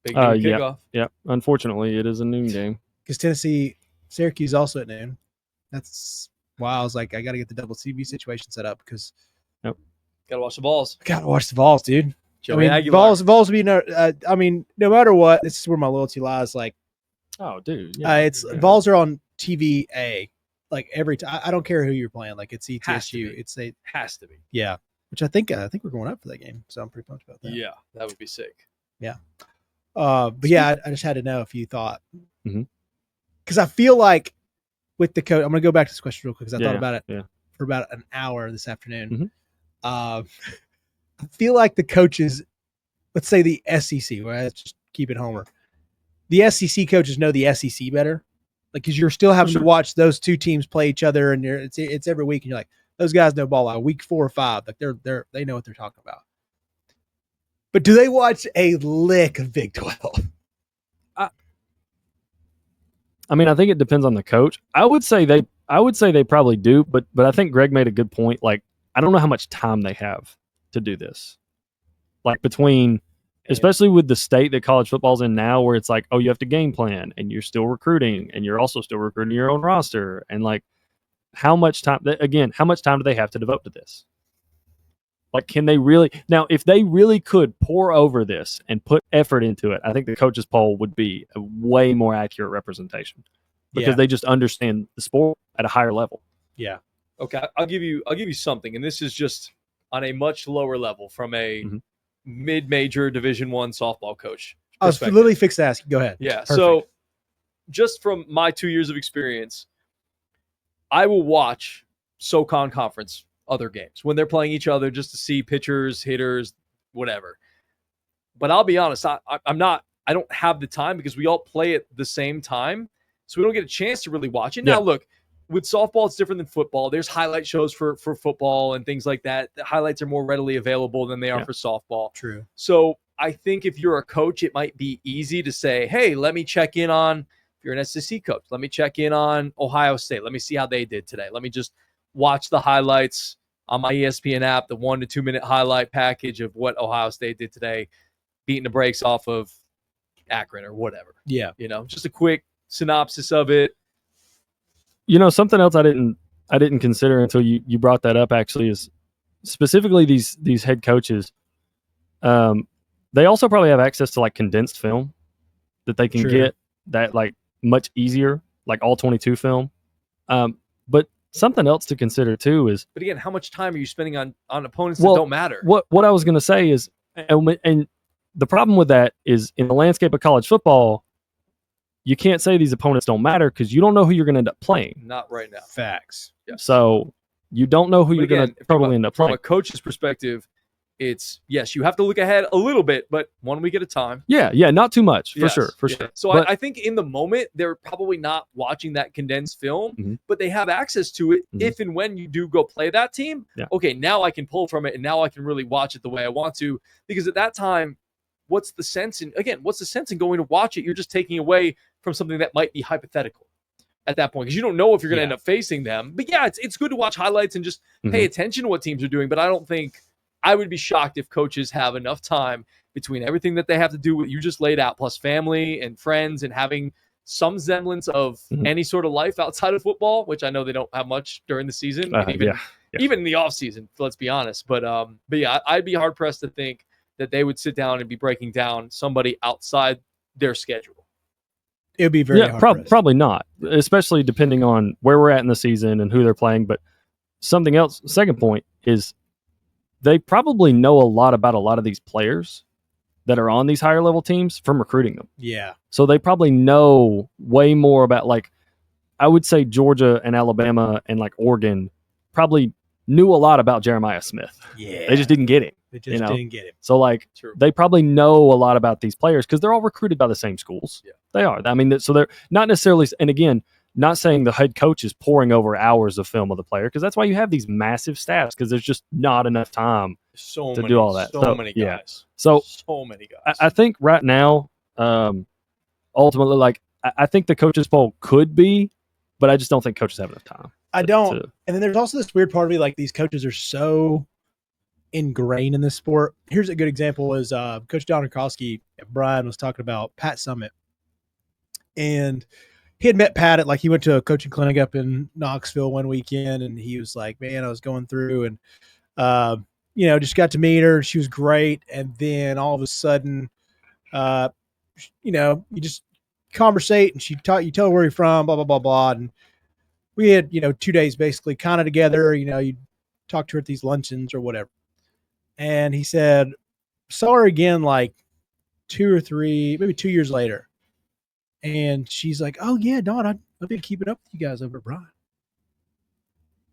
Big kickoff. Yeah. Unfortunately, it is a noon game. Because Syracuse also at noon. That's why I was like, I got to get the double CV situation set up because. Got to watch the balls. Got to watch the balls, dude. Joey Balls would be no. No matter what, this is where my loyalty lies. Like Oh, dude. Vols are on TVA like every time. I don't care who you're playing. Like it's ETSU. Has to be. Yeah, which I think we're going up for that game, so I'm pretty pumped about that. Yeah, that would be sick. Yeah. But yeah, I just had to know if you thought, because I feel like with the coach, I'm going to go back to this question real quick because I thought about it for about an hour this afternoon. I feel like the coaches, let's say the SEC, right? Let's just keep it Homer. The SEC coaches know the SEC better, like because you're still having to watch those two teams play each other, and it's every week, and you're like, those guys know ball out week 4 or 5, like they know what they're talking about. But do they watch a lick of Big 12? I mean, I think it depends on the coach. I would say they probably do, but I think Greg made a good point. Like, I don't know how much time they have to do this. Like between, especially with the state that college football's in now, where it's like, oh, you have to game plan, and you're still recruiting, and you're also still recruiting your own roster, and like, how much time do they have to devote to this? Like, can they really now? If they really could pour over this and put effort into it, I think the coaches poll would be a way more accurate representation because they just understand the sport at a higher level. Yeah. Okay, I'll give you something, and this is just on a much lower level from a mid-major Division I softball coach. I was literally fixed to ask. Go ahead. Yeah. Perfect. So, just from my 2 years of experience, I will watch SoCon Conference other games when they're playing each other just to see pitchers, hitters, whatever. But I'll be honest, I don't have the time because we all play at the same time, so we don't get a chance to really watch it. Now, look, with softball, it's different than football. There's highlight shows for football and things like that. The highlights are more readily available than they are for softball. True. So I think if you're a coach, it might be easy to say, hey, let me check in on, if you're an SEC coach, let me check in on Ohio State. Let me see how they did today. Let me just watch the highlights on my ESPN app, the 1 to 2 minute highlight package of what Ohio State did today, beating the brakes off of Akron or whatever. Yeah. Just a quick synopsis of it. Something else I didn't consider until you brought that up actually is specifically these head coaches. They also probably have access to like condensed film that they can get that like much easier, like all 22 film. But something else to consider too is, but again, how much time are you spending on opponents that don't matter? What I was going to say is, and the problem with that is in the landscape of college football, you can't say these opponents don't matter because you don't know who you're going to end up playing. Not right now. Facts. Yes. So you don't know who you're going to probably end up playing. From a coach's perspective, it's, yes, you have to look ahead a little bit, but 1 week at a time. Yeah, not too much, for sure. So I think in the moment, they're probably not watching that condensed film, but they have access to it if and when you do go play that team. Yeah. Okay, now I can pull from it, and now I can really watch it the way I want to, because at that time, what's the sense in going to watch it? You're just taking away from something that might be hypothetical at that point, because you don't know if you're going to end up facing them. But yeah, it's good to watch highlights and just pay attention to what teams are doing, but I would be shocked if coaches have enough time between everything that they have to do with you just laid out, plus family and friends and having some semblance of any sort of life outside of football, which I know they don't have much during the season, even in the off season, let's be honest. But yeah, I'd be hard pressed to think that they would sit down and be breaking down somebody outside their schedule. It would be very hard probably not, especially depending on where we're at in the season and who they're playing. But something else, second point is, they probably know a lot about a lot of these players that are on these higher level teams from recruiting them. Yeah. So they probably know way more about, like, I would say Georgia and Alabama and like Oregon probably knew a lot about Jeremiah Smith. Yeah. They just didn't get him. Didn't get him. So like, they probably know a lot about these players because they're all recruited by the same schools. Yeah. They are. I mean, so they're not necessarily, and again, not saying the head coach is pouring over hours of film of the player, because that's why you have these massive staffs, because there's just not enough time to do all that. So many guys. Yeah. So many guys. I think right now, ultimately, like, I think the coaches poll could be, but I just don't think coaches have enough time. I don't. And then there's also this weird part of me, like, these coaches are so ingrained in this sport. Here's a good example is Coach Don Rakowski, Brian was talking about Pat Summit. And he had met Pat at, he went to a coaching clinic up in Knoxville one weekend, and he was like, man, I was going through and, just got to meet her. She was great. And then all of a sudden, you just conversate, and you tell her where you're from, blah, blah, blah, blah. And we had, 2 days basically kind of together, you talk to her at these luncheons or whatever. And he said, saw her again like 2 or 3, maybe 2 years later. And she's like, oh, yeah, Dawn, I've been keeping up with you guys over at Brian.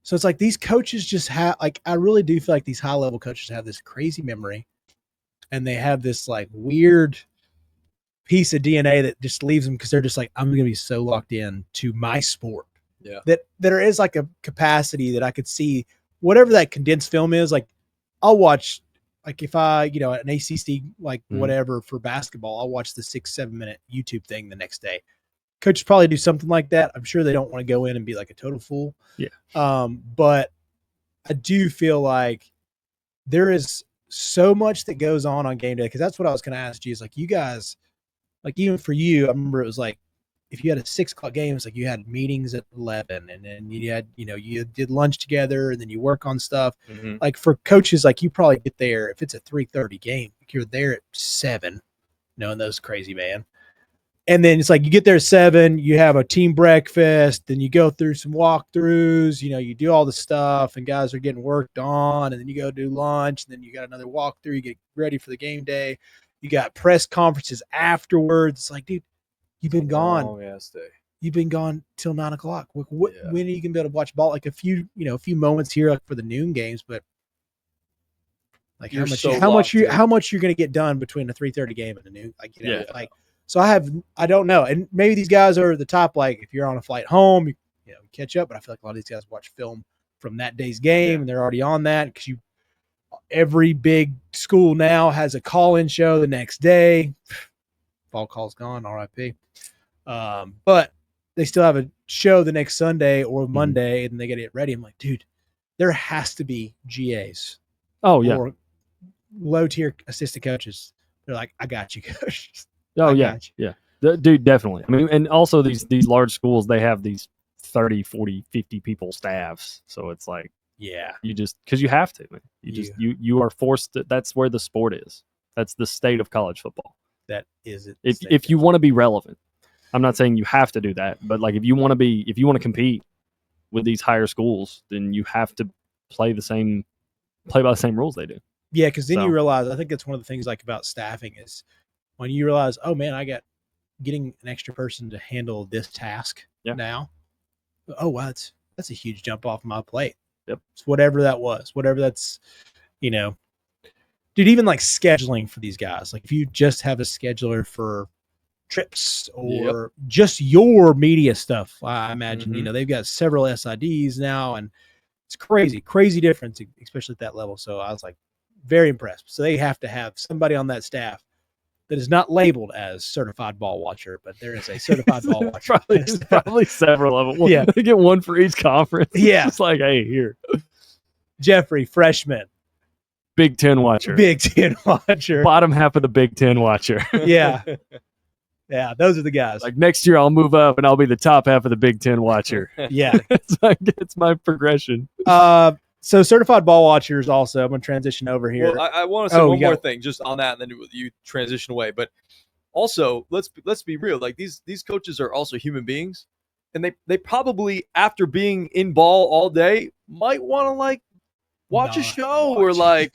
So it's like these coaches just have, like, I really do feel like these high-level coaches have this crazy memory, and they have this, like, weird piece of DNA that just leaves them because they're just like, I'm going to be so locked in to my sport. Yeah. That there is, like, a capacity that I could see, whatever that condensed film is, like, I'll watch, like, if I, an ACC, like, whatever for basketball, I'll watch the 6-7 minute YouTube thing the next day. Coaches probably do something like that. I'm sure they don't want to go in and be like a total fool. Yeah. But I do feel like there is so much that goes on game day, because that's what I was going to ask you is, like, you guys, like, even for you, I remember it was like, if you had a 6 o'clock game, it's like you had meetings at 11, and then you had, you did lunch together, and then you work on stuff. Mm-hmm. Like, for coaches, like, you probably get there, if it's a 3:30 game, you're there at 7, knowing those crazy, man. And then it's like you get there at 7, you have a team breakfast, then you go through some walkthroughs, you do all the stuff, and guys are getting worked on, and then you go do lunch, and then you got another walkthrough, you get ready for the game day. You got press conferences afterwards. It's like, dude, you've been gone. Long ass day. You've been gone till 9 o'clock. When are you gonna be able to watch ball? Like a few moments here, like for the noon games, but like how much you're gonna get done between the 3:30 game and the noon? Like, so I don't know. And maybe these guys are at the top, like if you're on a flight home, you catch up, but I feel like a lot of these guys watch film from that day's game and they're already on that, because every big school now has a call-in show the next day. Fall call's gone, RIP. But they still have a show the next Sunday or Monday, and they got to get ready. I'm like, dude, there has to be GAs. Oh, yeah. Or low-tier assistant coaches. They're like, I got you, coach. Oh, yeah. Yeah. Dude, definitely. I mean, and also these large schools, they have these 30, 40, 50 people staffs. So it's like, you just, because you have to, man. You are forced to, that's where the sport is. That's the state of college football. That is it. If you want to be relevant, I'm not saying you have to do that, but like if you want to compete with these higher schools, then you have to play by the same rules they do. Yeah, because then you realize, I think that's one of the things like about staffing is when you realize, oh man, I got getting an extra person to handle this task now. Oh wow, that's a huge jump off my plate. Yep. So whatever that was, whatever that's, dude, even like scheduling for these guys, like if you just have a scheduler for trips or just your media stuff, I imagine, they've got several SIDs now, and it's crazy difference, especially at that level. So I was like very impressed. So they have to have somebody on that staff that is not labeled as certified ball watcher, but there is a certified ball watcher. probably several of them. They get one for each conference. Yeah. It's like, hey, here. Jeffrey, freshman. Big Ten watcher. Big Ten watcher. Bottom half of the Big Ten watcher. Yeah. Yeah, those are the guys. Like next year I'll move up and I'll be the top half of the Big Ten watcher. Yeah. It's my progression. So certified ball watchers also, I'm going to transition over here. Well, I want to say one more thing just on that, and then you transition away. But also, let's be real. Like these coaches are also human beings, and they probably, after being in ball all day, might want to like watch a show or like,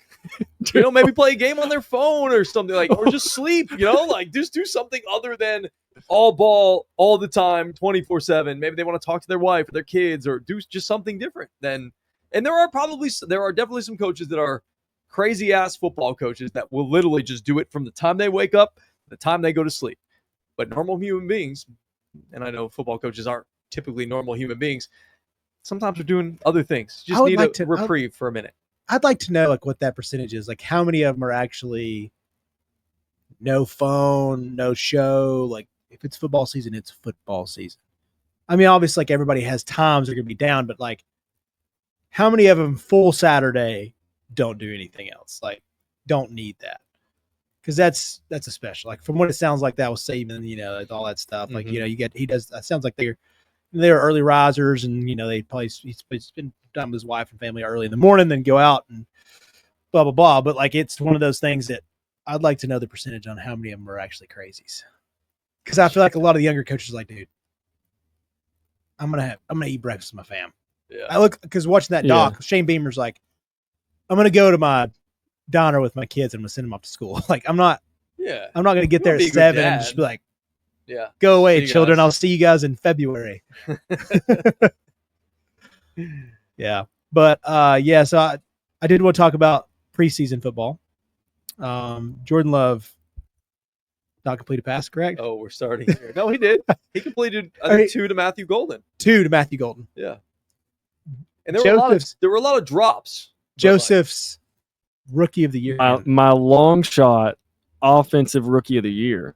maybe play a game on their phone or something, like, or just sleep, like just do something other than all ball all the time, 24/7. Maybe they want to talk to their wife or their kids or do just something different than. And there are definitely some coaches that are crazy ass football coaches that will literally just do it from the time they wake up to the time they go to sleep. But normal human beings, and I know football coaches aren't typically normal human beings, sometimes are doing other things. Just need a reprieve for a minute. I'd like to know like what that percentage is. Like how many of them are actually no phone, no show. Like if it's football season, it's football season. I mean, obviously like everybody has times they're going to be down, but like how many of them full Saturday don't do anything else? Like don't need that. Because that's a special. Like from what it sounds like that was saving, like all that stuff. Like, he does, that sounds like they're early risers, and they probably he's spend time with his wife and family early in the morning, then go out and blah blah blah. But like it's one of those things that I'd like to know the percentage on how many of them are actually crazies. Because I feel like a lot of the younger coaches are like, dude, I'm gonna eat breakfast with my fam. Yeah. I look because watching that doc, Shane Beamer's like, I'm gonna go to my diner with my kids and I'm gonna send them off to school. Like I'm not gonna get there at 7 and just be like, go away, children. I'll see you guys in February. Yeah. But so I did want to talk about preseason football. Jordan Love not complete a pass, correct? Oh, we're starting here. No, he did. He completed, I think, 2 to Matthew Golden. 2 to Matthew Golden. Yeah. And there were a lot of drops. Joseph's rookie of the year. My long shot offensive rookie of the year,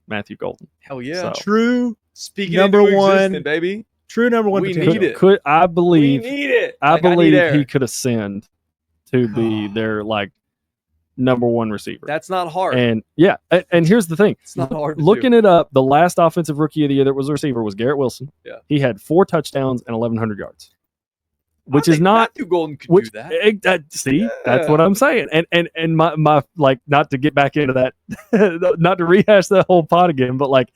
Matthew Golden. Hell yeah. So. True. Speaking number one, baby. True number one. We potential. need it. I believe. We need it. I believe he could ascend to be their number one receiver. That's not hard. And and here's the thing. It's not hard. Looking it up, the last offensive rookie of the year that was a receiver was Garrett Wilson. Yeah. He had 4 touchdowns and 1,100 yards. Which is not Matthew Golden could do that. That's what I'm saying. And my not to get back into that, not to rehash that whole pot again, but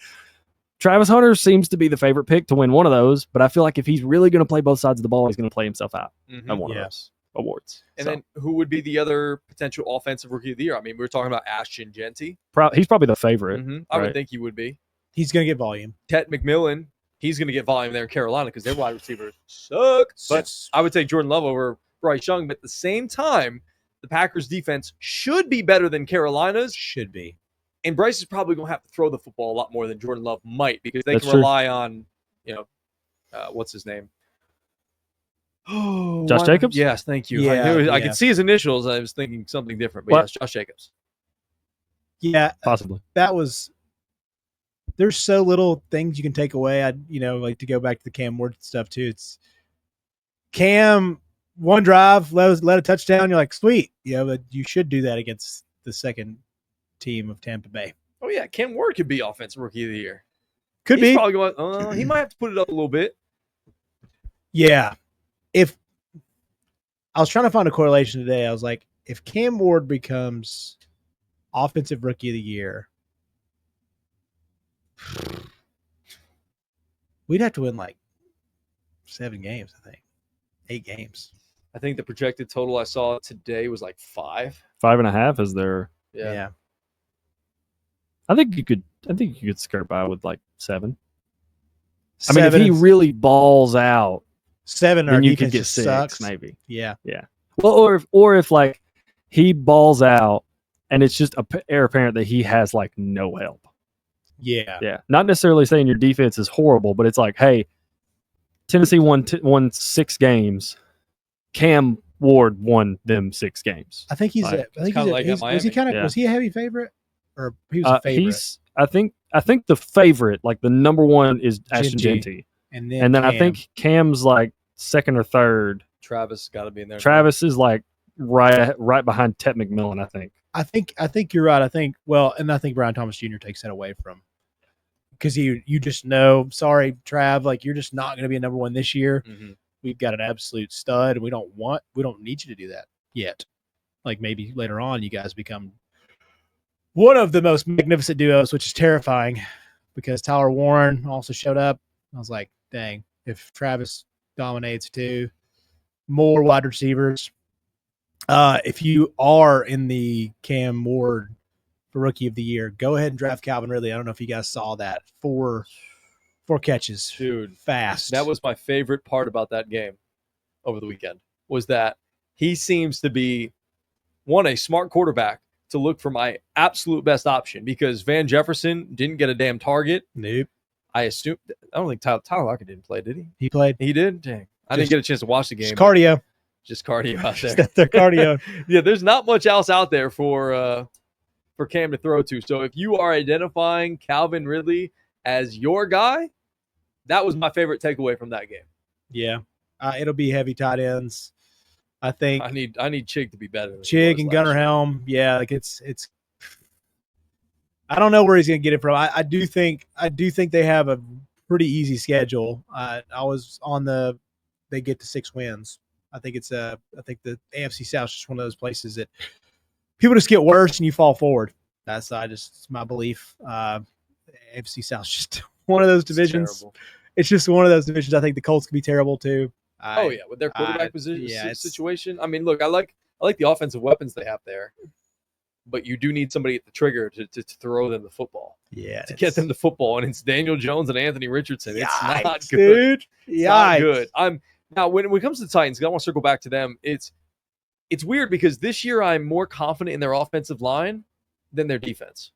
Travis Hunter seems to be the favorite pick to win one of those. But I feel like if he's really going to play both sides of the ball, he's going to play himself out at one of those awards. And then who would be the other potential offensive rookie of the year? I mean, we were talking about Ashton Genty. He's probably the favorite. I would think he would be. He's going to get volume. Tet McMillan. He's going to get volume there in Carolina because their wide receivers suck. But I would take Jordan Love over Bryce Young. But at the same time, the Packers' defense should be better than Carolina's. Should be. And Bryce is probably going to have to throw the football a lot more than Jordan Love might because they That's can rely on, what's his name? Oh, Josh Jacobs? Yes, thank you. Yeah, I could see his initials. I was thinking something different. But yes, Josh Jacobs. Yeah. Possibly. There's so little things you can take away. To go back to the Cam Ward stuff too. It's Cam, one drive, let a touchdown. You're like, sweet. Yeah, but you should do that against the second team of Tampa Bay. Oh yeah, Cam Ward could be offensive rookie of the year. He's be. Probably going. He might have to put it up a little bit. Yeah. If I was trying to find a correlation today, I was like, if Cam Ward becomes offensive rookie of the year, we'd have to win 7 games, I think. 8 games. I think the projected total I saw today was 5. 5.5 is their. Yeah. I think you could skirt by with 7. I mean, if he really balls out, 7, then our you could get 6, sucks. maybe. Yeah. Well, or if he balls out and it's just air apparent that he has no help. Yeah. Not necessarily saying your defense is horrible, but it's hey, Tennessee won 6 games. Cam Ward won them 6 games. I think he's. Was he a heavy favorite, or he was a favorite? I think the favorite, the number one, is Ashton Genty, and then I think Cam's second or third. Travis got to be in there. Travis is right behind Tet McMillan. I think you're right. I think Brian Thomas Jr. takes that away from, because you just know. Sorry, Trav. You're just not going to be a number one this year. Mm-hmm. We've got an absolute stud, and we don't need you to do that yet. Maybe later on, you guys become one of the most magnificent duos, which is terrifying, because Tyler Warren also showed up. I was like, dang, if Travis dominates too, more wide receivers. If you are in the Cam Ward for Rookie of the Year, go ahead and draft Calvin Ridley. I don't know if you guys saw that. 4 catches. Dude. Fast. That was my favorite part about that game over the weekend, was that he seems to be, a smart quarterback to look for my absolute best option, because Van Jefferson didn't get a damn target. Nope. I don't think Tyler Lockett didn't play, did he? He played. He did? Dang. I didn't get a chance to watch the game. Just cardio out there. Their cardio. Yeah, there's not much else out there for Cam to throw to. So if you are identifying Calvin Ridley as your guy, that was my favorite takeaway from that game. Yeah. It'll be heavy tight ends. I think I need Chig to be better than Chig and Gunnar Helm. Yeah, it's I don't know where he's going to get it from. I do think they have a pretty easy schedule. They get to 6 wins. I think the AFC South is just one of those places that people just get worse and you fall forward. It's my belief. AFC South is just one of those divisions. Terrible. It's just one of those divisions. I think the Colts could be terrible too. With their quarterback position it's situation. I mean, look, I like the offensive weapons they have there, but you do need somebody at the trigger to throw them the football. Yeah, to get them the football, and it's Daniel Jones and Anthony Richardson. It's Yikes, not good. Dude. It's not good. Now when it comes to the Titans, I want to circle back to them. It's weird because this year I'm more confident in their offensive line than their defense.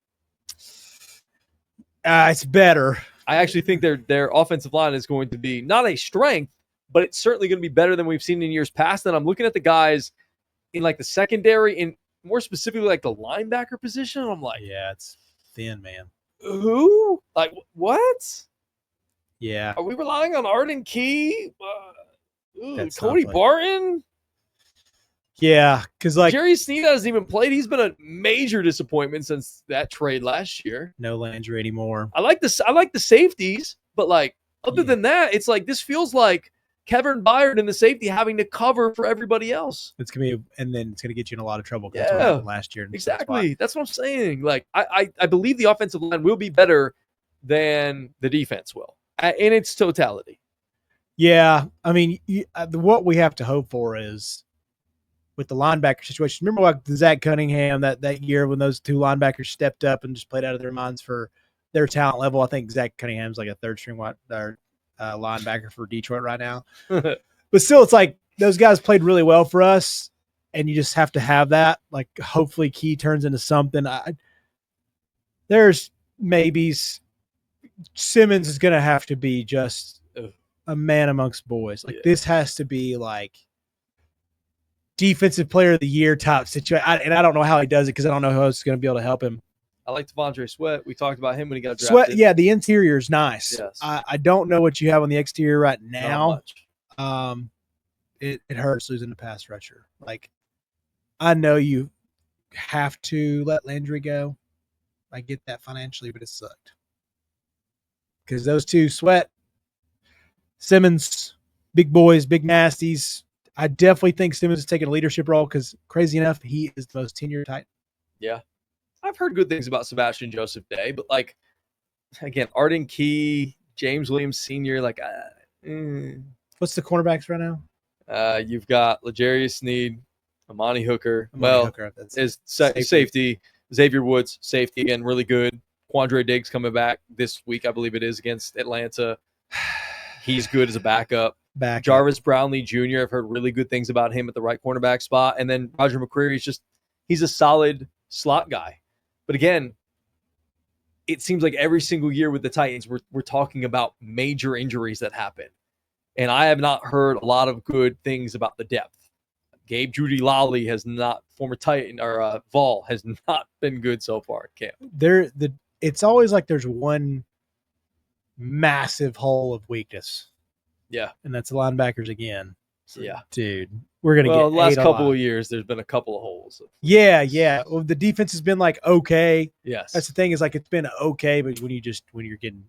It's better. I actually think their offensive line is going to be not a strength, but it's certainly going to be better than we've seen in years past. And I'm looking at the guys in like the secondary and more specifically like the linebacker position. I'm like, yeah, it's thin, man. Who? Like what? Yeah. Are we relying on Arden Key? Cody something. Barton? Yeah, because like Jerry Sneed hasn't even played. He's been a major disappointment since that trade last year. No Landry anymore. I like the safeties, but like other than that, it's like this feels like Kevin Byard and the safety having to cover for everybody else. It's gonna be, and then it's gonna get you in a lot of trouble. That's what happened last year. Exactly. That's what I'm saying. Like I believe the offensive line will be better than the defense will in its totality. Yeah, I mean, what we have to hope for is with the linebacker situation. Remember like Zach Cunningham that year when those two linebackers stepped up and just played out of their minds for their talent level. I think Zach Cunningham's like a third string linebacker for Detroit right now. But still, it's like those guys played really well for us, and you just have to have that. Like, hopefully Key turns into something. There's maybes. Simmons is going to have to be just a man amongst boys. Like, this has to be like defensive player of the year type situation. And I don't know how he does it because I don't know who else is going to be able to help him. I like Devondre Sweat. We talked about him when he got drafted. Sweat, yeah, the interior is nice. Yes. I don't know what you have on the exterior right now. Not much. It hurts losing the pass rusher. Like, I know you have to let Landry go. I get that financially, but it sucked. Because those two, Sweat, Simmons, big boys, big nasties. I definitely think Simmons is taking a leadership role because, crazy enough, he is the most tenured Titan. Yeah. I've heard good things about Sebastian Joseph Day, but like, again, Arden Key, James Williams Sr., like, What's the cornerbacks right now? You've got L'Jarius Sneed, Amani Hooker. Hooker, is safety. Xavier Woods, safety, again, really good. Quandre Diggs coming back this week, I believe it is, against Atlanta. He's good as a backup. Jarvis Brownlee Jr., I've heard really good things about him at the right cornerback spot. And then Roger McCreary he's a solid slot guy. But again, it seems like every single year with the Titans, we're talking about major injuries that happen. And I have not heard a lot of good things about the depth. Gabe Judy Lally has not, former Titan, or Vol has not been good so far at camp. It's always like there's one massive hole of weakness. Yeah. And that's the linebackers again. So, yeah. Dude, we're going to get the last couple of years, there's been a couple of holes. Yeah. Well, the defense has been like, okay. Yes. That's the thing is like, it's been okay, but when you're getting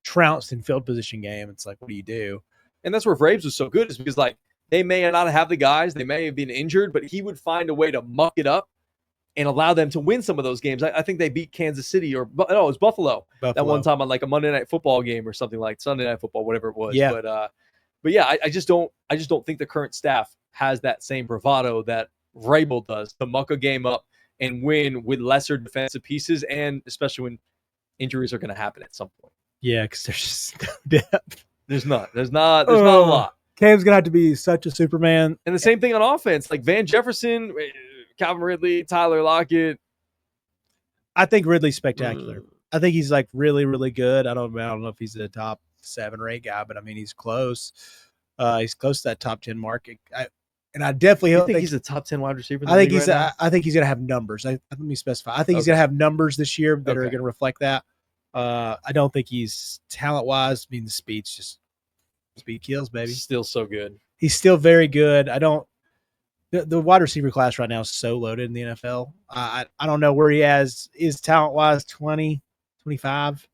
trounced in field position game, it's like, what do you do? And that's where Vrabes was so good is because like they may not have the guys, they may have been injured, but he would find a way to muck it up and allow them to win some of those games. I think they beat Kansas City it was Buffalo that one time on like a Monday Night Football game or something, like Sunday Night Football, whatever it was. Yeah. But yeah, I just don't think the current staff has that same bravado that Vrabel does to muck a game up and win with lesser defensive pieces, and especially when injuries are going to happen at some point. Yeah, because there's just no depth. There's not a lot. Cam's gonna have to be such a Superman. And the same thing on offense, like Van Jefferson, Calvin Ridley, Tyler Lockett. I think Ridley's spectacular. I think he's like really, really good. I don't know if he's a top 7 or 8 guy, but I mean he's close. He's close to that top 10 mark. I definitely think he's a top 10 wide receiver. I think he's. I think he's gonna have numbers. Let me specify. I think he's gonna have numbers this year that are gonna reflect that. I don't think he's talent wise. I mean, the speed kills, baby. Still so good. He's still very good. The wide receiver class right now is so loaded in the NFL. I don't know where he is talent wise, 20, 25,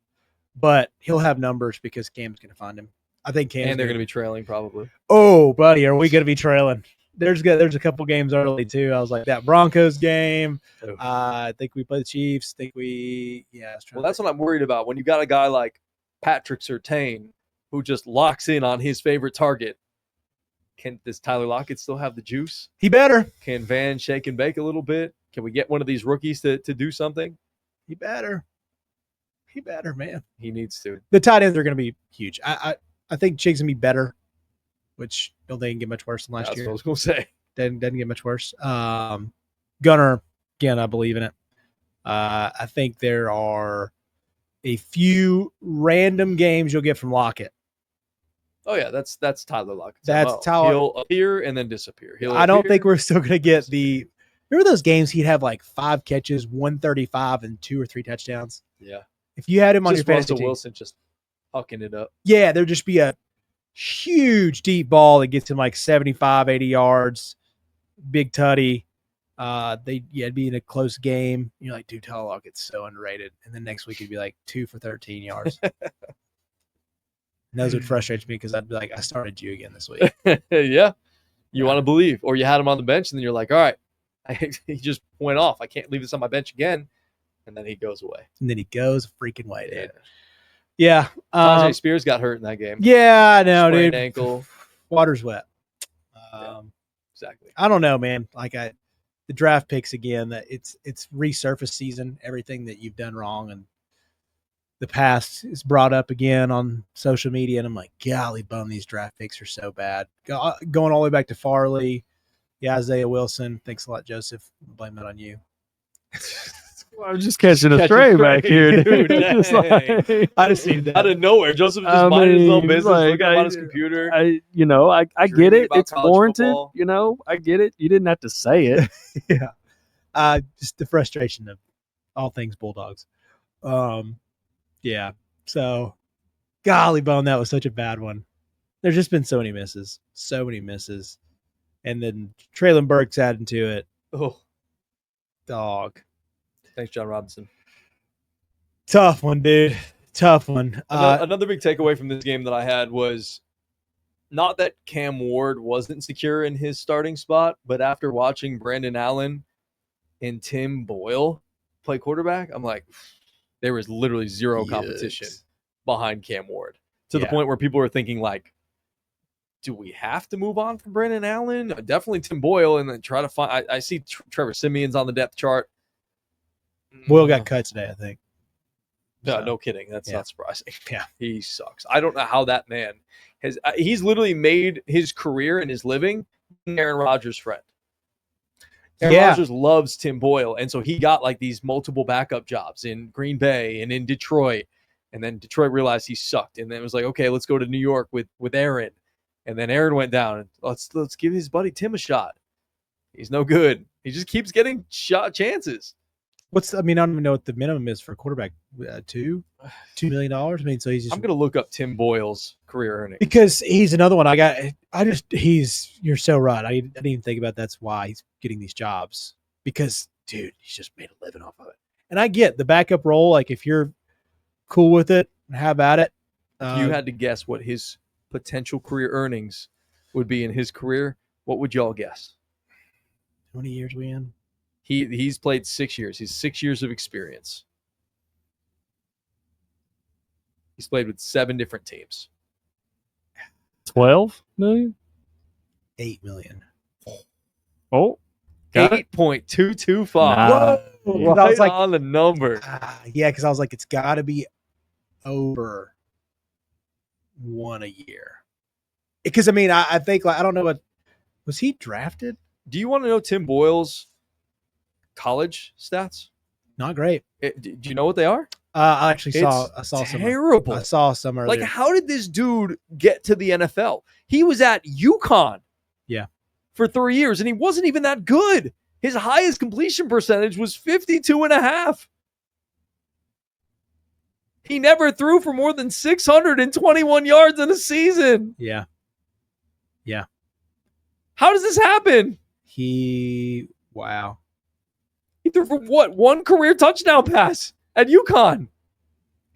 but he'll have numbers because Cam's going to find him. I think Cam's and they're going to be trailing probably. Oh, buddy, are we going to be trailing? there's a couple games early too. I was like that Broncos game. Oof. I think we played the Chiefs. Well, that's what I'm worried about. When you got a guy like Patrick Surtain who just locks in on his favorite target. Does Tyler Lockett still have the juice? He better. Can Van shake and bake a little bit? Can we get one of these rookies to do something? He better. He better, man. He needs to. The tight ends are going to be huge. I think Chig's going to be better, which don't think can get much worse than last year. That's what I was going to say. Doesn't get much worse. Gunner, again, I believe in it. I think there are a few random games you'll get from Lockett. Oh yeah, that's Tyler Lockett. That's Tyler. He'll appear and then disappear. I don't think we're still going to get the. Remember those games he'd have like 5 catches, 135, and 2 or 3 touchdowns. Yeah. If you had him on your fantasy Russell team, Wilson just hucking it up. Yeah, there'd just be a huge deep ball that gets him like 75, 80 yards, big tutty. It'd be in a close game. You're like, dude, Tyler Lockett's so underrated. And then next week it'd be like 2 for 13 yards. And those would frustrate me because I'd be like, I started you again this week. Yeah. You want to believe. Or you had him on the bench and then you're like, all right, he just went off. I can't leave this on my bench again. And then he goes away. And then he goes freaking way, dude. Yeah. Tajay Spears got hurt in that game. Yeah, I know, Sprained dude. Ankle. Water's wet. Exactly. I don't know, man. The draft picks again, that it's resurface season. Everything that you've done wrong and the past is brought up again on social media, and I'm like, golly, bum, these draft picks are so bad. Going all the way back to Farley, Isaiah Wilson. Thanks a lot, Joseph. I'll blame that on you. I'm just catching a stray back here, dude. I just need that out of nowhere. Joseph just minded his own business, looking on his computer. I get it. It's warranted. Football. I get it. You didn't have to say it. Yeah. Just the frustration of all things Bulldogs. Yeah. So, golly bone, that was such a bad one. There's just been so many misses. And then Traylon Burks adding to it. Oh, dog. Thanks, John Robinson. Tough one, dude. Tough one. Another big takeaway from this game that I had was not that Cam Ward wasn't secure in his starting spot, but after watching Brandon Allen and Tim Boyle play quarterback, I'm like, there was literally zero competition behind Cam Ward to the point where people are thinking like, do we have to move on from Brandon Allen? Definitely Tim Boyle, and then try to find. I see Trevor Simeon's on the depth chart. Boyle got cut today, I think. No kidding. That's not surprising. Yeah. He sucks. I don't know how that man has. He's literally made his career and his living Aaron Rodgers' friend. Aaron Rodgers loves Tim Boyle, and so he got like these multiple backup jobs in Green Bay and in Detroit, and then Detroit realized he sucked, and then it was like, okay, let's go to New York with Aaron, and then Aaron went down, and let's give his buddy Tim a shot. He's no good. He just keeps getting chances. I don't even know what the minimum is for a quarterback. $2 million. I mean, so he's just. I'm gonna look up Tim Boyle's career earnings because he's another one. You're so right. I didn't even think about that's why he's getting these jobs, because dude, he's just made a living off of it. And I get the backup role. Like if you're cool with it, have at it. If you had to guess what his potential career earnings would be in his career, what would y'all guess? How many years we in? He's played 6 years. He's 6 years of experience. He's played with 7 different teams. 12 million? 8 million. Oh, 8.225. Nah. Whoa, right on the number. Yeah, because I was like, it's got to be over 1 a year. Because I think I don't know what was he drafted? Do you want to know Tim Boyle's college stats? Not great. Do you know what they are? I actually saw terrible. Some. I saw some earlier. Like, how did this dude get to the NFL? He was at UConn. Yeah. For 3 years, and he wasn't even that good. His highest completion percentage was 52.5. He never threw for more than 621 yards in a season. Yeah. Yeah. How does this happen? Wow. He threw for what? 1 career touchdown pass at UConn.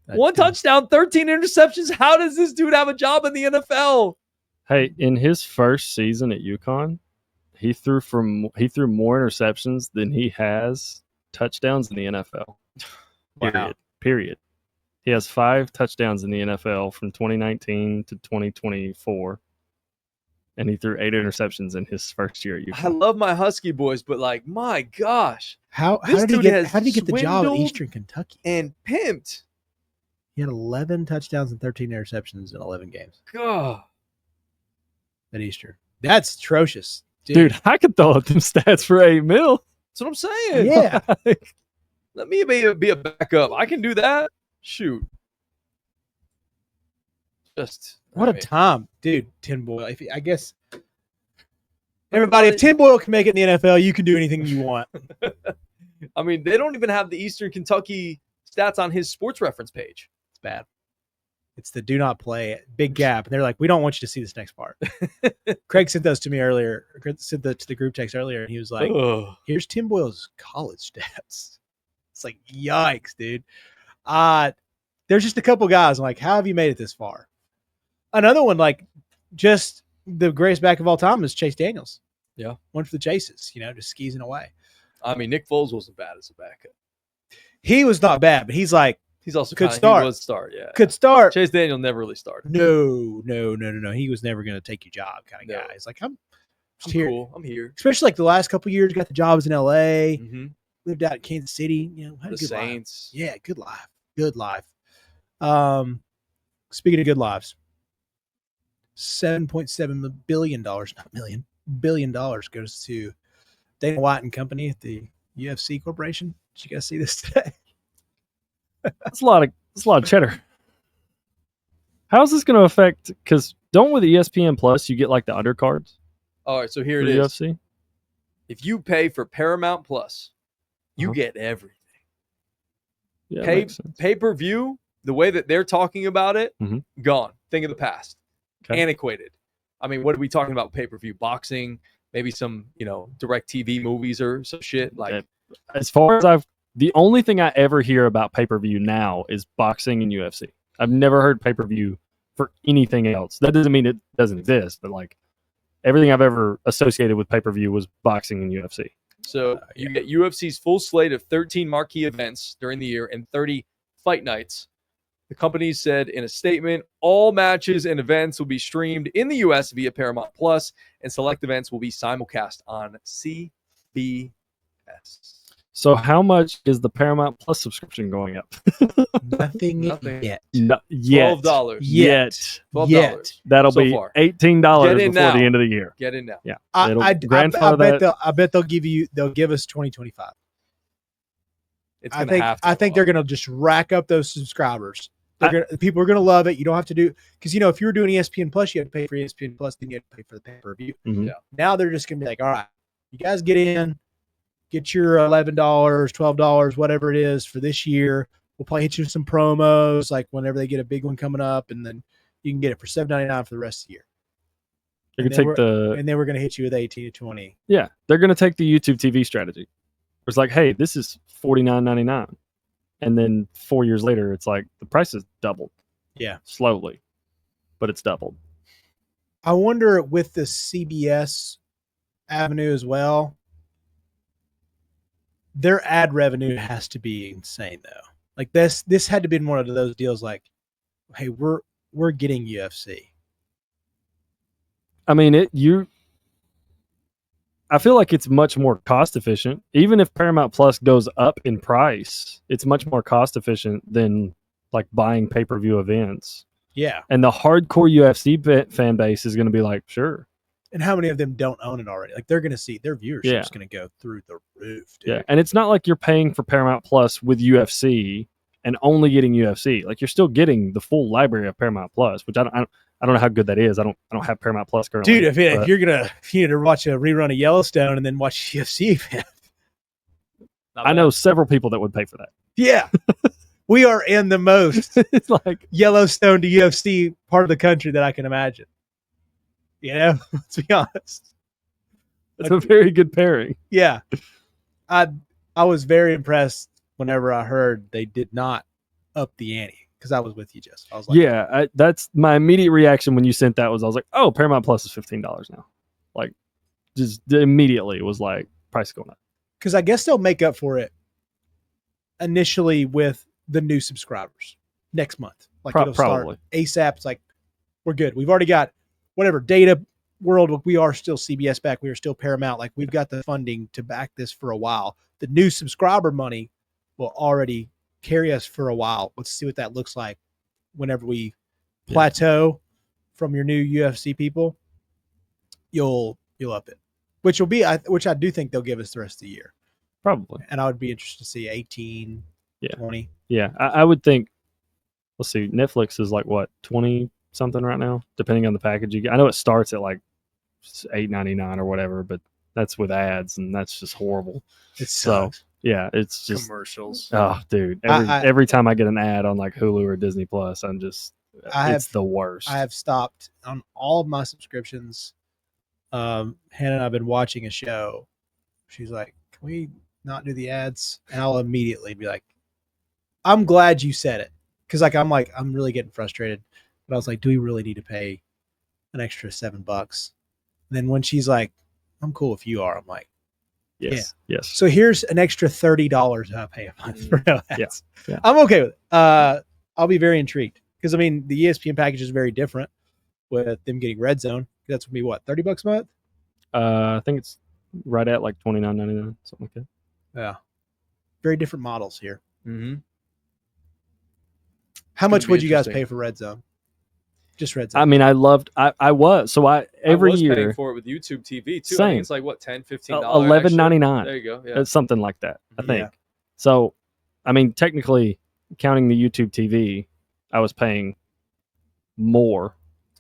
1 touchdown, 13 interceptions. How does this dude have a job in the NFL? Hey, in his first season at UConn, He threw more interceptions than he has touchdowns in the NFL. Wow. Period. He has 5 touchdowns in the NFL from 2019 to 2024, and he threw 8 interceptions in his first year at UConn. I love my Husky boys, but like, my gosh, How This did he dude get has how did he get the job at swindled Eastern Kentucky? and pimped. He had 11 touchdowns and 13 interceptions in 11 games God. at Eastern. That's atrocious, Dude, I could throw up them stats for $8 million. That's what I'm saying. Yeah. Let me be a backup. I can do that. Shoot. Just What all a time, dude. Tin Boyle. I guess everybody, if Everybody- Tin Boyle can make it in the NFL, you can do anything you want. I mean, they don't even have the Eastern Kentucky stats on his sports reference page. It's bad. It's the do not play big gap, and they're like, we don't want you to see this next part. Craig sent those to me earlier. Sent that to the group text earlier, and he was like, Ugh. "Here's Tim Boyle's college stats." It's like, yikes, dude. There's just a couple guys. I'm like, how have you made it this far? Another one, like, just the greatest back of all time is Chase Daniels. Yeah. One for the chases, just skeezing away. I mean, Nick Foles wasn't bad as a backup. He was not bad, but he's like, He's also Could he start. would start, yeah. could start. Chase Daniel never really started. No. He was never going to take your job kind of No. guy. He's like, I'm I'm here. cool. I'm here. Especially like the last couple of years, got the jobs in LA, Mm-hmm. lived out in Kansas City, had a The good life. Saints. Yeah, good life. Good life. Speaking of good lives, $7.7 billion, not million, $1 billion goes to Dana White and company at the UFC Corporation. Did you guys see this today? That's a lot of cheddar. How's this going to affect? Because don't with ESPN Plus you get like the undercards All right, so here for it the is. UFC? If you pay for Paramount Plus, you Uh-huh. get everything. Yeah, Pay makes sense. per view, the way that they're talking about it, Mhm. gone. Thing of the past. Okay. Antiquated. I mean, what are we talking about? Pay per view, boxing, maybe some direct TV movies or some shit like. Yeah. As far as the only thing I ever hear about pay-per-view now is boxing and UFC. I've never heard pay-per-view for anything else. That doesn't mean it doesn't exist, but like everything I've ever associated with pay-per-view was boxing and UFC. So you get UFC's full slate of 13 marquee events during the year and 30 fight nights. The company said in a statement, all matches and events will be streamed in the U.S. via Paramount Plus, and select events will be simulcast on CBS. So how much is the Paramount Plus subscription going up? Nothing yet. No, yet. $12. Yet. $12. Yet. That'll So be far. $18 Get in before the now. end of the year. Get in now. Yeah. I grandfather bet that. I bet they'll give us 2025. It's I gonna have to. think they're gonna just rack up those subscribers. People are gonna love it. You don't have to do because if you were doing ESPN Plus, you had to pay for ESPN Plus, then you had to pay for the pay-per-view. Mhm. Yeah. Now they're just gonna be like, all right, you guys get in, get your $11, $12, whatever it is for this year. We'll probably hit you with some promos, like whenever they get a big one coming up, and then you can get it for $7.99 for the rest of the year. They're And gonna then take And then we're gonna hit you with 18 to 20. Yeah, they're going to take the YouTube TV strategy. It's like, hey, this is $49.99, and then 4 years later, it's like the price has doubled. Yeah. Slowly, but it's doubled. I wonder with the CBS avenue as well, their ad revenue has to be insane though. Like this had to be one of those deals like, hey, we're getting UFC. I mean, I feel like it's much more cost efficient. Even if Paramount Plus goes up in price, it's much more cost efficient than like buying pay-per-view events. Yeah. And the hardcore UFC fan base is going to be like, sure. And how many of them don't own it already? Like they're going to see their viewership's going to go through the roof, dude. Yeah. And it's not like you're paying for Paramount Plus with UFC and only getting UFC. Like you're still getting the full library of Paramount Plus, which I don't know how good that is. I don't have Paramount Plus currently. Dude, if you need to watch a rerun of Yellowstone and then watch UFC event. I know several people that would pay for that. Yeah. We are in the most It's like Yellowstone to UFC part of the country that I can imagine. Let's be honest. it's a very good pairing. Yeah. I was very impressed whenever I heard they did not up the ante because I was with you, Jess. I was like, Yeah, that's my immediate reaction when you sent that was I was like, oh, Paramount Plus is $15 now. Like just immediately was like, price going up. Because I guess they'll make up for it initially with the new subscribers next month. Like it'll Probably. start ASAP. It's like, we're good. We've already got whatever data world. We are still CBS back. We are still Paramount. Like we've got the funding to back this for a while. The new subscriber money will already carry us for a while. Let's see what that looks like whenever we plateau from your new UFC people. You'll up it, which I do think they'll give us the rest of the year. Probably. And I would be interested to see 18, 20. Yeah, I would think, let's see, Netflix is like what, 20 something right now, depending on the package you get. I know it starts at like $8.99 or whatever, but that's with ads, and that's just horrible. It's so yeah, it's just commercials. Oh, dude, every time I get an ad on like Hulu or Disney Plus, it's the worst. I have stopped on all of my subscriptions. Hannah and I've been watching a show. She's like, "Can we not do the ads?" And I'll immediately be like, "I'm glad you said it," because I'm really getting frustrated. But I was like, "Do we really need to pay an extra $7?" And then when she's like, "I'm cool if you are," I'm like, yes. So here's an extra $30 I pay a month for no ads. Yeah. I'm okay with it. I'll be very intrigued because I mean the ESPN package is very different with them getting Red Zone. That's gonna be what, $30 a month? I think it's right at like $29.99, something like that. Yeah, very different models here. Mm-hmm. How much would you guys pay for Red Zone? Just Red Zone. I mean, I was every year paying for it with YouTube TV too. Same. I think it's like what, $10, $15, $11.99. There you go. Yeah, It's something like that. I think. Yeah. So, I mean, technically, counting the YouTube TV, I was paying more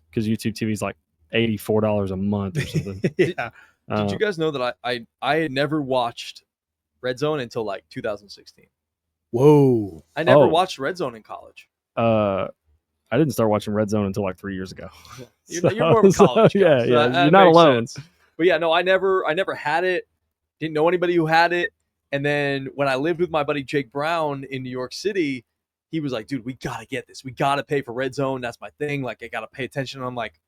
because YouTube TV is like $84 a month or something. Yeah. Did you guys know that I had never watched Red Zone until like 2016? Whoa. I never watched Red Zone in college. I didn't start watching Red Zone until like 3 years ago. You're more of a college guy. Yeah, So yeah. that You're not makes alone. sense. But yeah, no, I never had it. Didn't know anybody who had it. And then when I lived with my buddy Jake Brown in New York City, he was like, "Dude, we gotta get this. We gotta pay for Red Zone. That's my thing. Like, I gotta pay attention." And I'm like,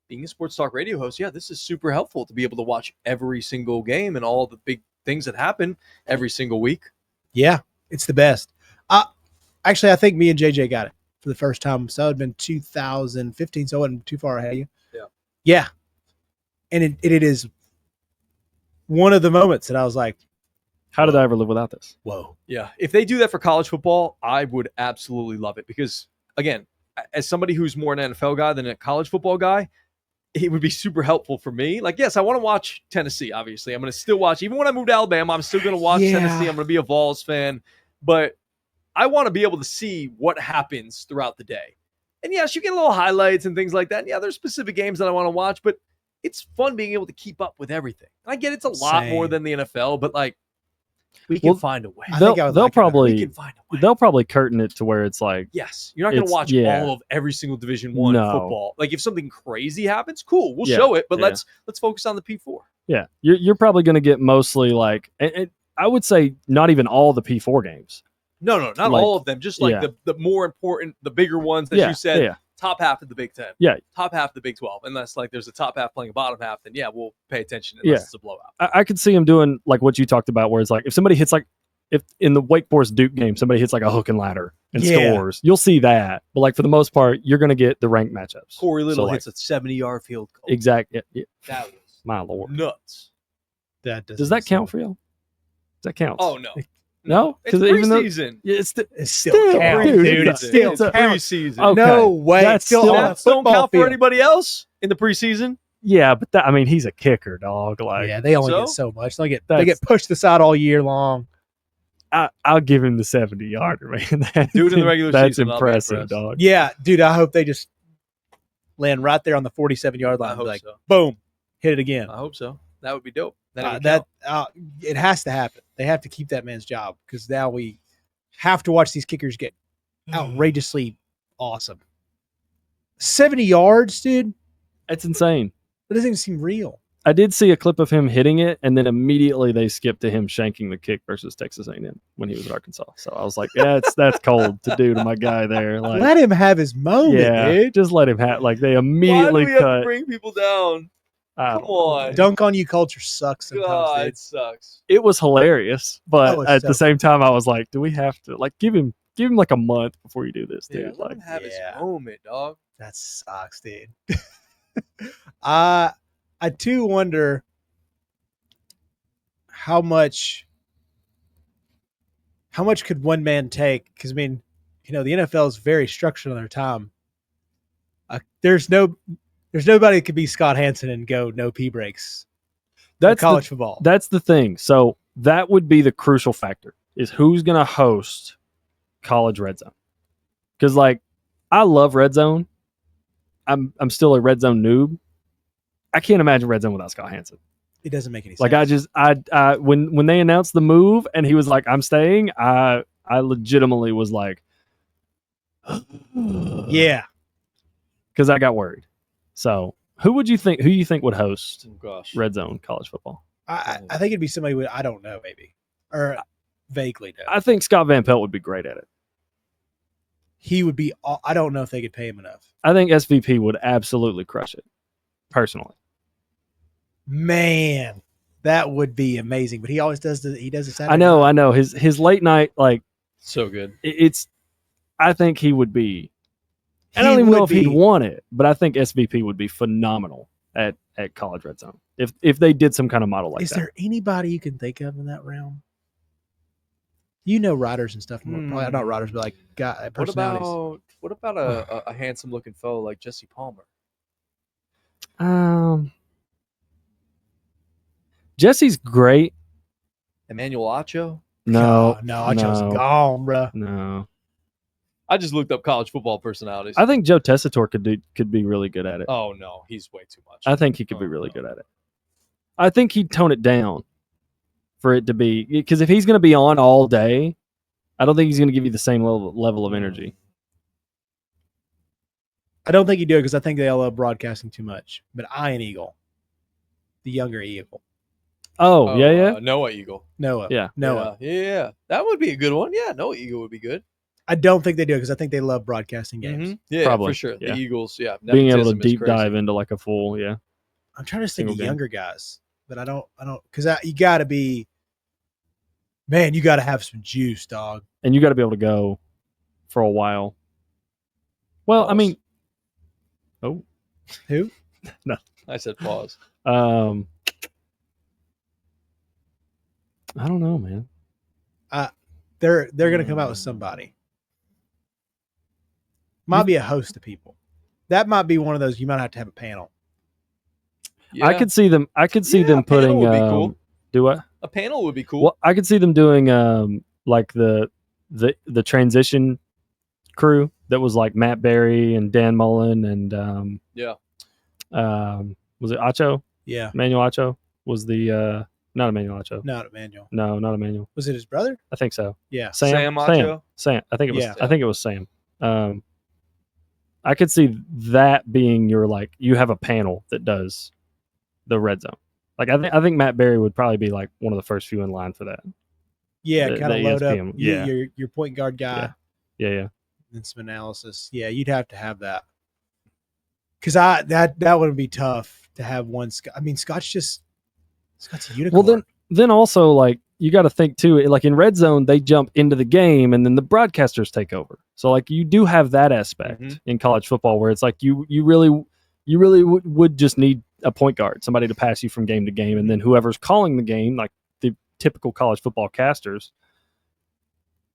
being a sports talk radio host, yeah, this is super helpful to be able to watch every single game and all the big things that happen every single week. Yeah, it's the best. Actually, I think me and JJ got it for the first time. So it had been 2015, so I wasn't too far ahead of you. Yeah. Yeah. And it is one of the moments that I was like, how did I ever live without this? whoa. Yeah. If they do that for college football, I would absolutely love it because, again, as somebody who's more an NFL guy than a college football guy, it would be super helpful for me. Like, yes, I want to watch Tennessee, obviously. I'm going to still watch. Even when I move to Alabama, I'm still going to watch Tennessee. I'm going to be a Vols fan. But I want to be able to see what happens throughout the day. And yes, you get little highlights and things like that. And yeah, there's specific games that I want to watch, but it's fun being able to keep up with everything. And I get it's a lot more than the NFL, but like, we can find a way. They'll probably we can find a way. They'll probably curtain it to where it's like, yes, you're not going to watch all of every single Division I football. Like if something crazy happens, cool, we'll show it, but let's focus on the P4. Yeah, you're probably going to get mostly like, and I would say not even all the P4 games. No, not like, all of them. Just like the more important, the bigger ones that you said. Yeah. Top half of the Big Ten. Yeah. Top half of the Big 12. Unless like there's a top half playing a bottom half, then we'll pay attention unless it's a blowout. I could see him doing like what you talked about, where it's like if somebody hits like, if in the Wake Forest Duke game, somebody hits like a hook and ladder and scores, you'll see that. But like for the most part, you're going to get the ranked matchups. Corey Little hits a 70-yard field goal. Exactly. Yeah. That was my Lord. Nuts. Does that count for you? Does that count? Oh, no. No, because even preseason. It's still counts, dude. It's still preseason. Okay. No way. That's still on a don't count field. for anybody else in the preseason. Yeah, but I mean, he's a kicker, dog. Like, yeah, they only get so much. They get pushed aside all year long. I'll give him the 70-yarder, man. Do it in the regular season. That's impressive, dog. Yeah, dude. I hope they just land right there on the 47-yard line. I hope like, so. Boom, hit it again. I hope so. That would be dope. It has to happen. They have to keep that man's job because now we have to watch these kickers get outrageously awesome. 70 yards, dude. That's insane. That doesn't even seem real. I did see a clip of him hitting it, and then immediately they skipped to him shanking the kick versus Texas A&M when he was at Arkansas. So I was like, yeah, that's cold to do to my guy there. Like, let him have his moment, dude. Just let him have. Like they immediately Why do we cut. have to bring people down? Come on. Dunk on you culture sucks sometimes, God, dude. it sucks. It was hilarious, but was at so the same time, I was like, do we have to like give him like a month before you do this, dude? Yeah, let him have his moment, dog. That sucks, dude. I too wonder how much could one man take? Because I mean, the NFL is very structured on their time. There's nobody that could be Scott Hansen and go no pee breaks. That's college football. That's the thing. So that would be the crucial factor is who's going to host college Red Zone. Because like I love Red Zone. I'm still a Red Zone noob. I can't imagine Red Zone without Scott Hansen. It doesn't make any sense. Like I when they announced the move and he was like, I'm staying, I legitimately was like, yeah, because I got worried. So who you think would host Red Zone college football? I think it'd be somebody I don't know, maybe, or vaguely know. I think Scott Van Pelt would be great at it. He would be. I don't know if they could pay him enough. I think SVP would absolutely crush it, personally. Man, that would be amazing. But he always does he does it Saturday I night. know. His late night, like, so good. I think he would be. I don't even know if he'd want it, but I think SVP would be phenomenal at college Red Zone if they did some kind of model like that. Is there anybody you can think of in that realm? Writers and stuff. Probably not writers, but like personalities. What about a handsome looking fellow like Jesse Palmer? Jesse's great. Emmanuel Acho? No, Acho's gone, bro. No. I just looked up college football personalities. I think Joe Tessitore could be really good at it. Oh no, he's way too much. I think he could be really good at it. I think he'd tone it down for it to be, because if he's going to be on all day, I don't think he's going to give you the same level of energy. I don't think he'd do it because I think they all love broadcasting too much. But Ian Eagle, the younger Eagle. Oh yeah. Noah Eagle. Noah. Yeah. That would be a good one. Yeah, Noah Eagle would be good. I don't think they do it because I think they love broadcasting games. Mm-hmm. Yeah, probably for sure. Yeah. The Eagles, being able to deep dive into like a full, I'm trying to think of game. younger guys, but I don't, because you got to be, man, you got to have some juice, dog, and you got to be able to go for a while. Well, pause. I mean, who? No, I said pause. I don't know, man. They're gonna come out with somebody. Might be a host of people. That might be one of those. You might have to have a panel. Yeah. I could see them. Them putting. Would be cool. Do what? A panel would be cool. Well, I could see them doing like the transition crew that was like Matt Berry and Dan Mullen and was it Acho? Yeah, Emmanuel Acho was the not Emmanuel Acho. Not Emmanuel. No, not Emmanuel. Was it his brother? I think so. Yeah, Sam Acho. Sam. I think it was. Yeah. I think it was Sam. I could see that being your like you have a panel that does the red zone. Like I think Matt Berry would probably be like one of the first few in line for that. Yeah, kind of load ESPN. up. Yeah, your point guard guy. Yeah. And some analysis. Yeah, you'd have to have that. Because that would be tough to have one. I mean, Scott's a unicorn. Well, then also like you got to think too. Like in red zone, they jump into the game and then the broadcasters take over. So like you do have that aspect in college football where it's like you really would just need a point guard, somebody to pass you from game to game, and then whoever's calling the game, like the typical college football casters,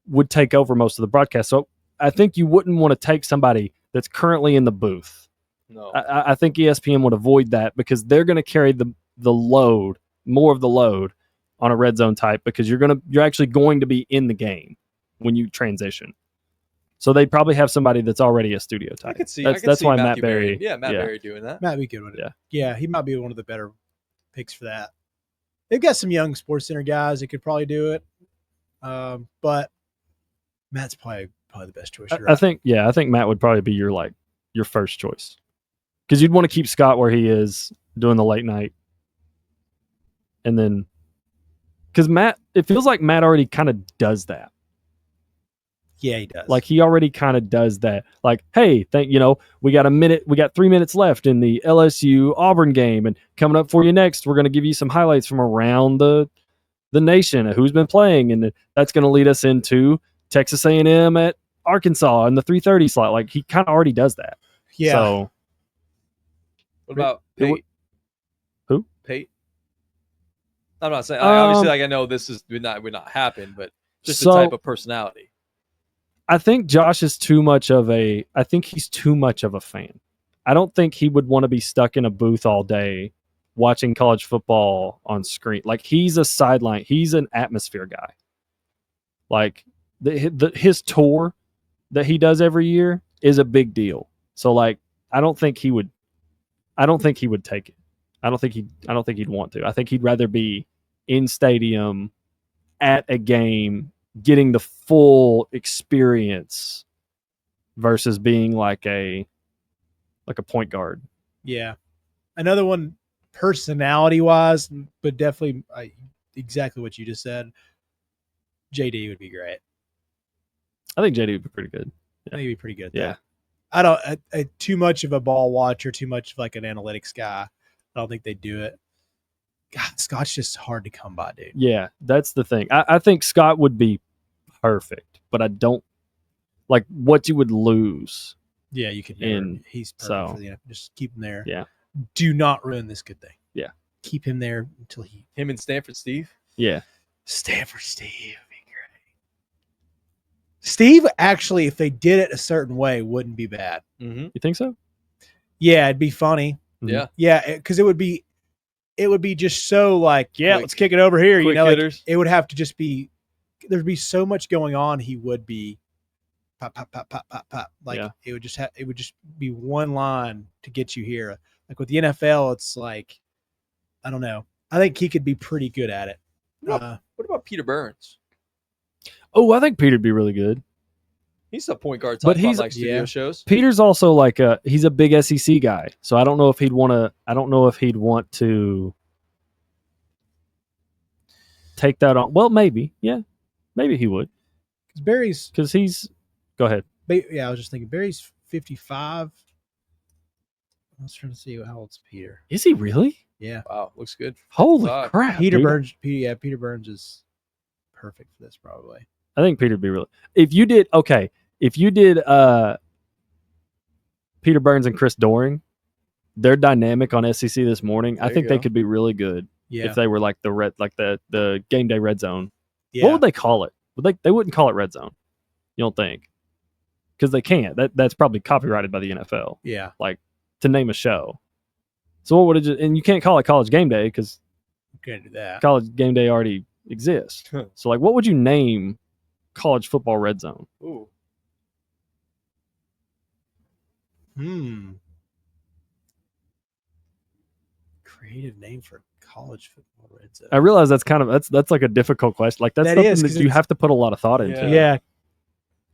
would take over most of the broadcast. So I think you wouldn't want to take somebody that's currently in the booth. No, I think ESPN would avoid that because they're going to carry the load, more of the load on a red zone type because you're actually going to be in the game when you transition. So they'd probably have somebody that's already a studio type. I could see. That's why Matt Berry. Yeah, Matt Berry doing that. Matt be good with it. Yeah. Yeah, he might be one of the better picks for that. They've got some young Sports Center guys that could probably do it. But Matt's probably the best choice. I think Matt would probably be your first choice. Because you'd want to keep Scott where he is doing the late night. And then because Matt, it feels like Matt already kind of does that. Yeah, he does. Like he already kind of does that. Like, hey, we got 3 minutes left in the LSU Auburn game, and coming up for you next, we're going to give you some highlights from around the nation of who's been playing, and that's going to lead us into Texas A&M at Arkansas in the 3:30 slot. Like he kind of already does that. Yeah. So, What about Pate? Who? Pate? I'm not saying obviously. Like I know this would not happen, but just the type of personality. I think Josh is too much of a. I think he's too much of a fan. I don't think he would want to be stuck in a booth all day watching college football on screen. Like he's a sideline. He's an atmosphere guy. Like his tour that he does every year is a big deal. So like I don't think he would take it. I don't think he'd want to. I think he'd rather be in stadium at a game getting the full experience versus being like a point guard. Yeah. Another one, personality-wise, but definitely exactly what you just said, JD would be great. I think JD would be pretty good. I think he'd be pretty good. Yeah. I don't too much of a ball watcher, too much of like an analytics guy. I don't think they do it. God, Scott's just hard to come by, dude. Yeah, that's the thing. I think Scott would be perfect, but I don't like what you would lose. Yeah, you could. He's perfect for the NFL. Just keep him there. Yeah. Do not ruin this good thing. Yeah. Keep him there until him and Stanford Steve. Yeah. Stanford Steve would be great. Steve, actually, if they did it a certain way, wouldn't be bad. Mm-hmm. You think so? Yeah, it'd be funny. Yeah. Yeah, because it would be just so like, let's kick it over here. Like, it would have to just be, there'd be so much going on. He would be pop, pop, pop, pop, pop, pop. Like it would just be one line to get you here. Like with the NFL, it's like, I don't know. I think he could be pretty good at it. What about Peter Burns? Oh, I think Peter'd be really good. He's a point guard type on like studio shows. Peter's also like he's a big SEC guy. So I don't know if he'd want to take that on. Well, maybe. Yeah. Maybe he would. Because he's go ahead. Yeah, I was just thinking Barry's 55. I was trying to see how old's Peter. Is he really? Yeah. Wow, looks good. Holy crap. Peter Burns is perfect for this probably. I think Peter'd be really. If you did Peter Burns and Chris Doring, their dynamic on SEC this morning, I think they could be really good. Yeah. If they were like the game day red zone. Yeah. What would they call it? They wouldn't call it red zone. You don't think? Because they can't. That's probably copyrighted by the NFL. Yeah. Like to name a show. So what would it just, and you can't call it college game day because you can't do that. College game day already exists. So like what would you name college football red zone? Ooh. Creative name for college football red zone. I realize that's like a difficult question. Like that's something that you have to put a lot of thought into. Yeah.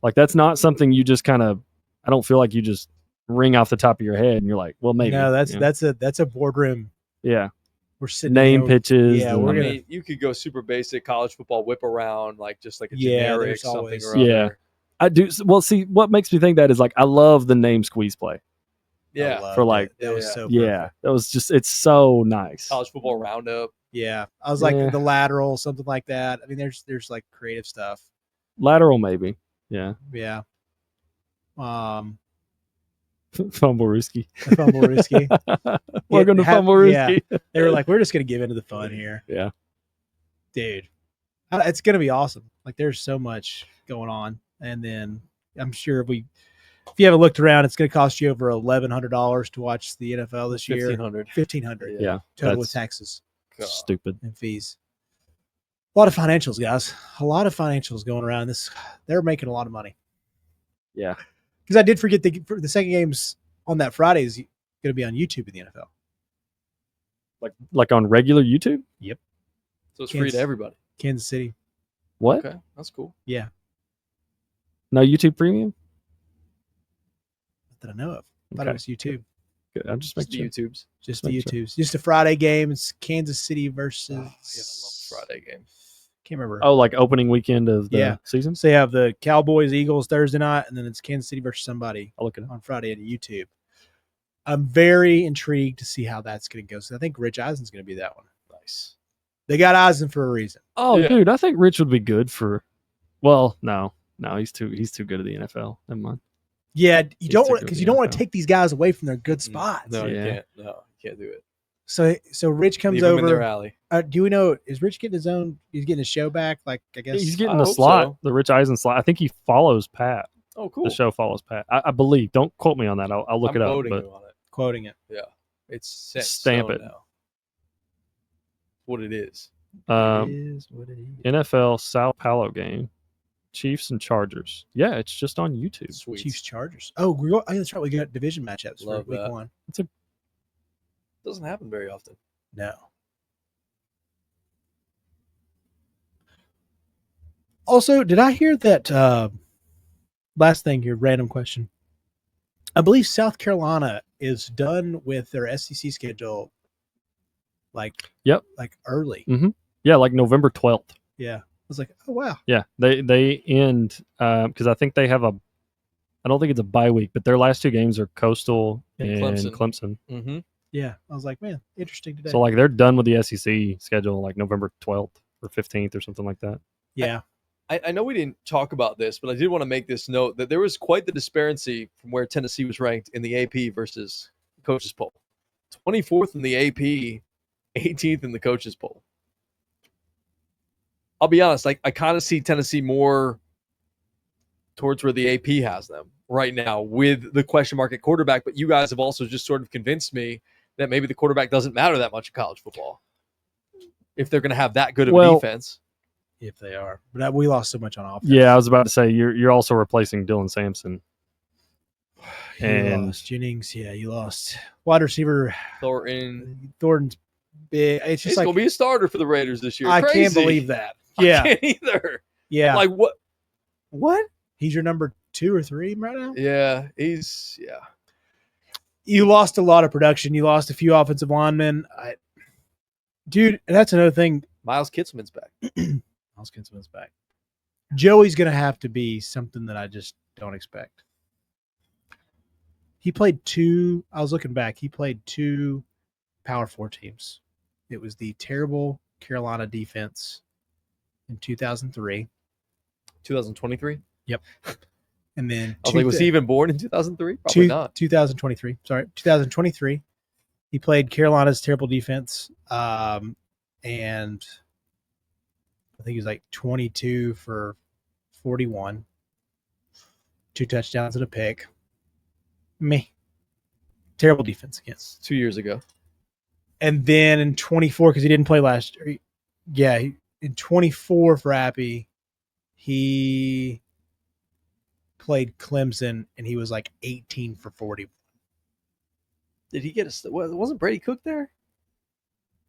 Like that's not something you just kind of. I don't feel like you just ring off the top of your head and you're like, well, maybe. No, that's a boardroom. Yeah. We're sitting name pitches. Yeah, you could go super basic college football whip around, like just like a generic something or other. I do. Well, see, what makes me think that is like I love the name squeeze play. Yeah, for like that was so perfect. Yeah, that was just it's so nice. College football roundup. Yeah, I was like the lateral, something like that. I mean, there's like creative stuff. Lateral, maybe. Yeah. Yeah. Fumblerooski. Welcome to Fumblerooski. Yeah. They were like, we're just gonna give into the fun here. Yeah, dude, it's gonna be awesome. Like, there's so much going on, and then I'm sure if you haven't looked around, it's gonna cost you over $1,100 to watch the NFL this year. $1,500. Yeah, total with taxes. God. Stupid and fees. A lot of financials, guys. A lot of financials going around. They're making a lot of money. Yeah. Because I did forget the second game's on that Friday is going to be on YouTube in the NFL. Like on regular YouTube? Yep. So it's free to everybody. Kansas City. What? Okay, that's cool. Yeah. No YouTube Premium? Not that I know of. I thought it was YouTube. Good. I'm just making sure. YouTubes. Just the YouTubes. Just a Friday game. It's Kansas City versus. Oh, yeah, I love the Friday game. Can't remember. Oh, like opening weekend of the season? So you have the Cowboys, Eagles Thursday night, and then it's Kansas City versus somebody I'll look it up. on Friday at YouTube. I'm very intrigued to see how that's going to go. So I think Rich Eisen's going to be that one. Nice. They got Eisen for a reason. Oh, dude, I think Rich would be good for. Well, no, he's too good at the NFL. Never mind. Yeah, you don't want to take these guys away from their good spots. No, you can't. No, you can't do it. So Rich comes Leave over. them in their alley. Do we know? Is Rich getting his own? He's getting his show back. Like I guess he's getting the slot, the Rich Eisen slot. I think he follows Pat. Oh, cool. The show follows Pat. I believe. Don't quote me on that. I'll look it up. But quoting it. Yeah, it's set stamp it now. What it is. It is what it is. NFL Sao Paulo game. Chiefs and Chargers. Yeah, it's just on YouTube. Sweet. Chiefs Chargers. Oh, that's right. We got division matchups for week 1. Doesn't happen very often. No. Also, did I hear that? Last thing here, random question. I believe South Carolina is done with their SEC schedule. Like early. Mm-hmm. Yeah, like November 12th. Yeah. I was like, oh wow. Yeah, they end because I think they have I don't think it's a bye week, but their last 2 games are Coastal and Clemson. Mm-hmm. Yeah, I was like, man, interesting today. So like they're done with the SEC schedule like November 12th or 15th or something like that. Yeah. I know we didn't talk about this, but I did want to make this note that there was quite the disparity from where Tennessee was ranked in the AP versus the coaches poll. 24th in the AP, 18th in the coaches poll. I'll be honest, I kind of see Tennessee more towards where the AP has them right now with the question mark at quarterback, but you guys have also just sort of convinced me that maybe the quarterback doesn't matter that much in college football if they're going to have that good of a defense. If they are. But we lost so much on offense. Yeah, I was about to say, you're also replacing Dylan Sampson. You lost Jennings. Yeah, you lost wide receiver. Thornton's big. It's just he's going to be a starter for the Raiders this year. I can't believe that. Yeah. I can't either. Yeah. Like, what? He's your number 2 or 3 right now? Yeah, You lost a lot of production. You lost a few offensive linemen. Dude, and that's another thing. Miles Kitzman's back. Miles Kitzman's back. Joey's going to have to be something that I just don't expect. He played 2. I was looking back. He played 2 Power 4 teams. It was the terrible Carolina defense in 2003. 2023? Yep. And then I was like, was he even born in 2003? Probably not. 2023. Sorry, 2023. He played Carolina's terrible defense. And I think he was like 22 for 41. 2 touchdowns and a pick. Terrible defense against 2 years ago. And then in 24, because he didn't play last year. Yeah, in 24 for Appy, he played Clemson, and he was like 18 for 40. Did he get wasn't Brady Cook there?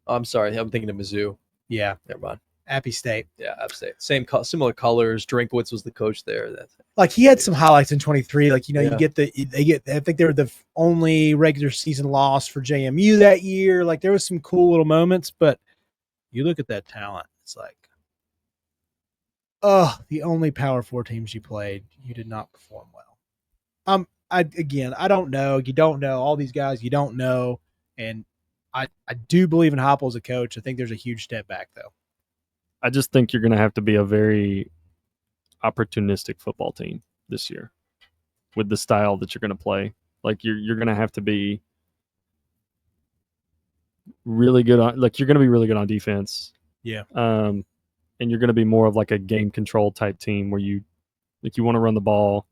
Oh, I'm sorry. I'm thinking of Mizzou. Yeah. Never mind. Appy State. Yeah, App State. Similar colors. Drinkwitz was the coach there. Like he had some highlights in 23. Like, you think they were the only regular season loss for JMU that year. Like there was some cool little moments, but you look at that talent, it's like, the only Power 4 teams you played, you did not perform well. I don't know. You don't know all these guys. You don't know. And I do believe in Heupel as a coach. I think there's a huge step back though. I just think you're going to have to be a very opportunistic football team this year with the style that you're going to play. Like you're going to have to be really good on, like you're going to be really good on defense. Yeah. And you're going to be more of like a game control type team where you want to run the ball,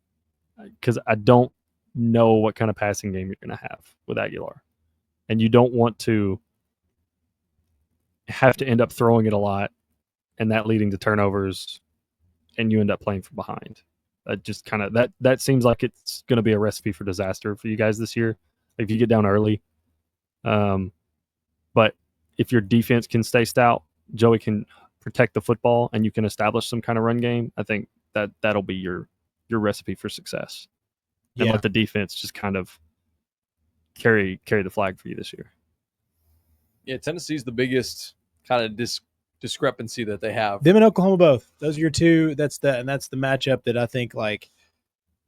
because I don't know what kind of passing game you're going to have with Aguilar, and you don't want to have to end up throwing it a lot and that leading to turnovers, and you end up playing from behind. Just kind of that seems like it's going to be a recipe for disaster for you guys this year if you get down early. But if your defense can stay stout, Joey can protect the football, and you can establish some kind of run game, I think that'll be your recipe for success. And let the defense just kind of carry the flag for you this year. Yeah, Tennessee's the biggest kind of discrepancy that they have. Them and Oklahoma both. Those are your two. That's the matchup that I think like.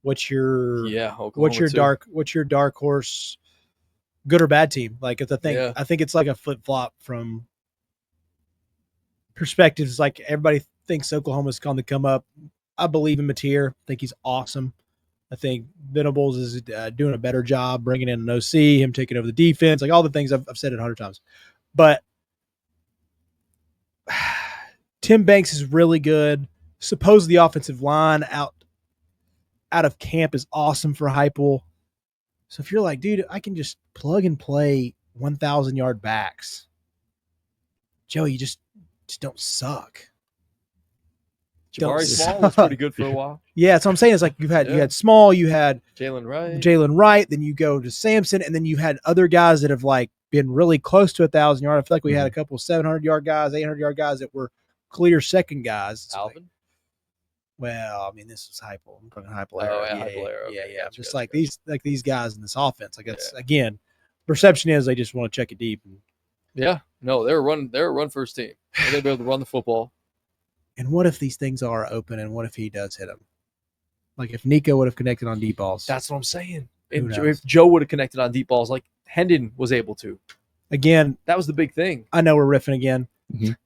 What's your dark horse, good or bad team? Like I think it's like a flip flop from perspectives. Like everybody thinks Oklahoma's going to come up. I believe in Mateer. I think he's awesome. I think Venables is doing a better job bringing in an OC, him taking over the defense, like all the things I've said it 100 times. But Tim Banks is really good. Suppose the offensive line out of camp is awesome for Heupel. So if you're like, dude, I can just plug and play 1,000-yard backs. Joey, you just don't suck. Jabari Small was pretty good for a while. Yeah, that's what I'm saying. It's like you had Small, you had Jalen Wright, then you go to Sampson, and then you had other guys that have like been really close to 1,000 yards. I feel like we had a couple 700-yard guys, 800-yard guys that were clear second guys. Alvin. Well, I mean, this was Heupel. I'm talking Heupel. Heupel era. Yeah. Gotcha, just like these guys in this offense. Like that's again, perception is they just want to check it deep. Yeah, no, they're a run first team. They'll be able to run the football. And what if these things are open? And what if he does hit them? Like if Nico would have connected on deep balls. That's what I'm saying. If Joe would have connected on deep balls, like Hendon was able to. Again, that was the big thing. I know we're riffing again,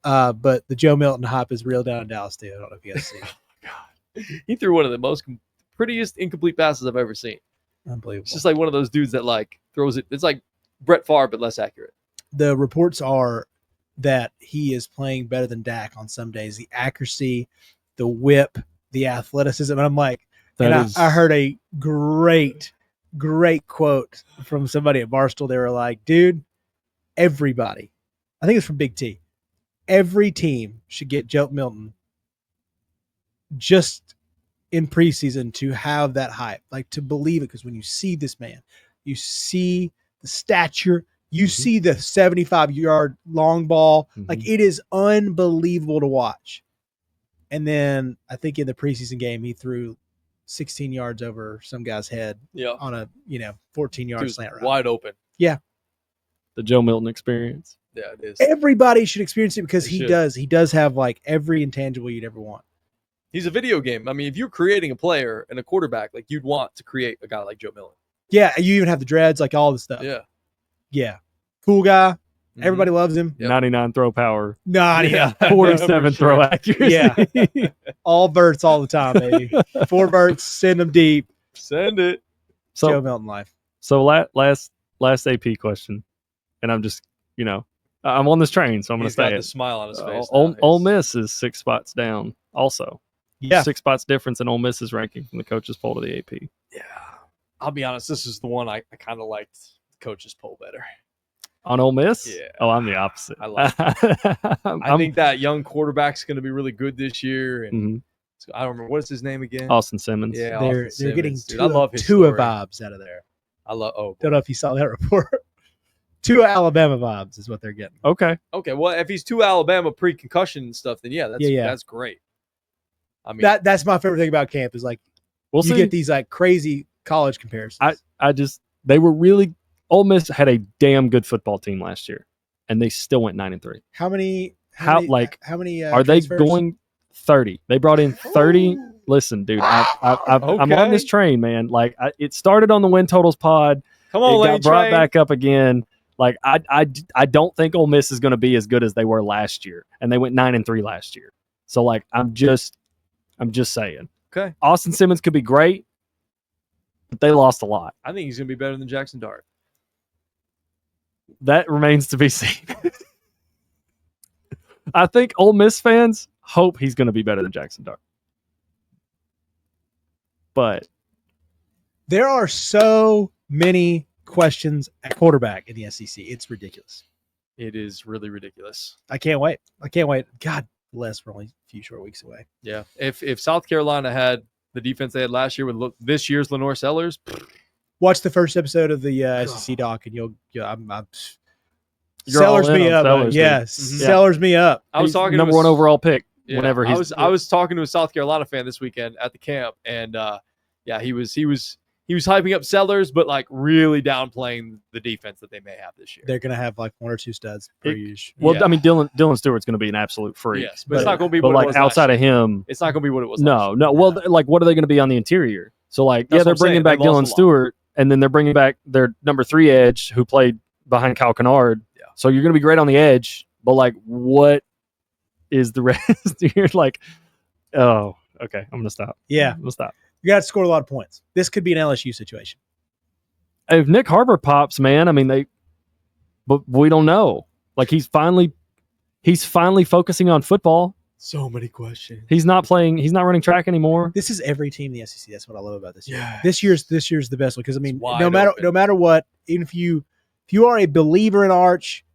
but the Joe Milton hype is real down in Dallas too. I don't know if you guys see it. God, he threw one of the most prettiest incomplete passes I've ever seen. Unbelievable. It's just like one of those dudes that like throws it. It's like Brett Favre, but less accurate. The reports are that he is playing better than Dak on some days. The accuracy, the whip, the athleticism. And I'm like, I heard a great quote from somebody at Barstool. They were like, dude, everybody, I think it's from Big T, every team should get Joe Milton just in preseason to have that hype, like to believe it. Because when you see this man, you see the stature, you see the 75-yard long ball. Like it is unbelievable to watch. And then I think in the preseason game, he threw 16 yards over some guy's head on a 14-yard slant route. Wide open. Yeah. The Joe Milton experience. Yeah, it is. Everybody should experience it because he does. He does have like every intangible you'd ever want. He's a video game. I mean, if you're creating a player and a quarterback, like you'd want to create a guy like Joe Milton. Yeah, you even have the dreads, like all the stuff. Yeah. Cool guy. Everybody loves him. 99 throw power. 47 throw accuracy. Yeah. All verts all the time, baby. 4 verts, send them deep. Send it. So, Joe Milton life. So last AP question, and I'm just, I'm on this train, so I'm going to say it. He's got the smile on his face. Ole Miss is 6 spots down also. Yeah. 6 spots difference in Ole Miss's ranking from the coaches poll to the AP. Yeah. I'll be honest, this is the one I kind of liked the coaches poll better. On Ole Miss? Yeah. Oh, I'm the opposite. I like it. I think that young quarterback's going to be really good this year. And I don't remember. What is his name again? Austin Simmons. Yeah, they're getting I love his Tua vibes out of there. Don't know if you saw that report. 2 Alabama vibes is what they're getting. Okay. Well, if he's 2 Alabama pre-concussion and stuff, then that's great. I mean, that's my favorite thing about camp is like you get these like crazy college comparisons. Ole Miss had a damn good football team last year, and they still went 9-3. How many? Are they going 30? They brought in 30. Listen, dude, I'm on this train, man. Like it started on the win totals pod. Come on, it got brought back up again. Like I don't think Ole Miss is going to be as good as they were last year, and they went 9-3 last year. So like I'm just saying. Okay. Austin Simmons could be great, but they lost a lot. I think he's going to be better than Jackson Dart. That remains to be seen. I think Ole Miss fans hope he's going to be better than Jackson Dart. But there are so many questions at quarterback in the SEC. It's ridiculous. It is really ridiculous. I can't wait. God bless, we're only a few short weeks away. Yeah. If South Carolina had the defense they had last year with this year's Lenore Sellers, watch the first episode of the SEC doc, and Sellers me up. Sellers me up. I was talking number 1 overall pick. Yeah, whenever I was talking to a South Carolina fan this weekend at the camp, and he he was hyping up Sellers, but like really downplaying the defense that they may have this year. They're going to have like 1 or 2 studs per usual. Well, Yeah. I mean, Dylan Stewart's going to be an absolute freak. Yes, but it's not going to be But what it like was outside last of year. him, It's not going to be what it was last no, year. no. Well, like what are they going to be on the interior? So like, That's yeah, what they're I'm saying. bringing back They lost a Dylan lot. Stewart, and then they're bringing back their number 3 edge who played behind Kyle Kennard. Yeah. So you're going to be great on the edge, but like, what is the rest? You're like, oh, okay, I'm going to stop. Yeah. I'm going to stop. You got to score a lot of points. This could be an LSU situation. If Nick Harbor pops, man, I mean but we don't know. Like he's finally focusing on football. So many questions. He's not running track anymore. This is every team in the SEC. That's what I love about this year. Yes. This year's the best one because I mean, wide no open. matter what, even if you are a believer in Arch,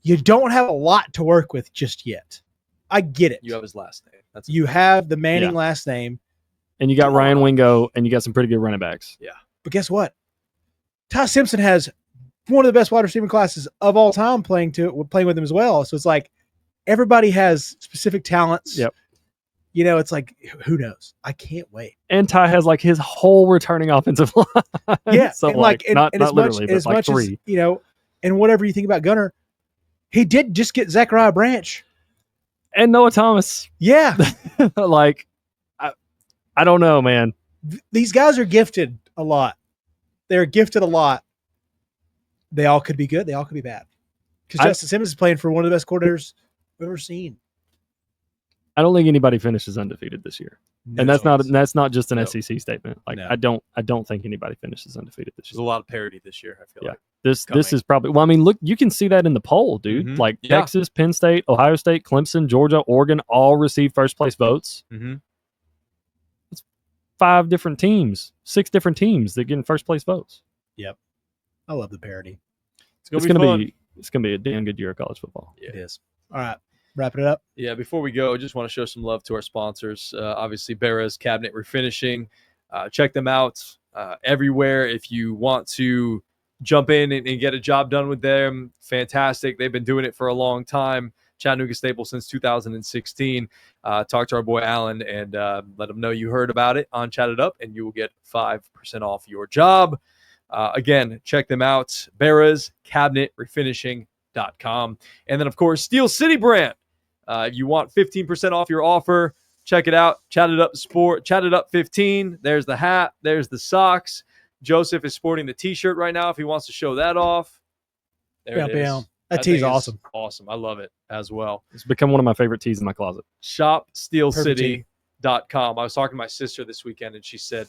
you don't have a lot to work with just yet. I get it. You have his last name. That's You have the Manning Yeah. last name, And you got Ryan Wingo, and you got some pretty good running backs. but guess what? Ty Simpson has one of the best wide receiver classes of all time playing with him as well. So it's like everybody has specific talents. Yep. You know, it's like who knows? I can't wait. And Ty has like his whole returning offensive line. Yeah, so and like, and not as literally, much but as like much 3. as you know, and whatever you think about Gunner, he did just get Zachariah Branch. And Noah Thomas. Yeah, Like, I don't know, man. these guys are gifted a lot. They're gifted a lot. They all could be good. They all could be bad. Because Justin Simmons is playing for one of the best coordinators we've ever seen. I don't think anybody finishes undefeated this year. And that's not just an SEC statement. Like No. I don't think anybody finishes undefeated this There's a year. lot of parity this year, I feel Yeah. like. This coming. is probably, well, I mean, look, you can see that in the poll, dude. Mhm. Like Yeah. Texas, Penn State, Ohio State, Clemson, Georgia, Oregon all receive first place votes. Mm-hmm. 5 different teams, 6 different teams that get in first place votes. I love the parody. It's gonna be fun. It's gonna be a damn good year of college football. Yeah. It is. All right. Wrapping it up. Yeah, before we go, I just want to show some love to our sponsors. Obviously, Barra's Cabinet Refinishing. Check them out everywhere if you want to jump in and get a job done with them. Fantastic. They've been doing it for a long time. Chattanooga staple since 2016. Talk to our boy Alan and let him know you heard about it on Chat It Up, and you will get 5% off your job. Again, check them out. Barra's Cabinet Refinishing.com. And then, of course, Steel City Brand. If you want 15% off your offer, check it out. Chat It Up Sport. Chat It Up 15. There's the hat. There's the socks. Joseph is sporting the T-shirt right now if he wants to show that off. There it is. That tee's awesome. Awesome. I love it as well. It's become one of my favorite tees in my closet. ShopSteelCity.com. I was talking to my sister this weekend, and she said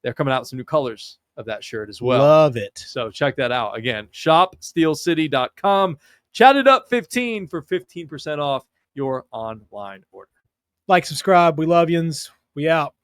they're coming out with some new colors of that shirt as well. Love it. So check that out. Again, ShopSteelCity.com. Chat It Up 15 for 15% off your online order. Like, subscribe. We love yins. We out.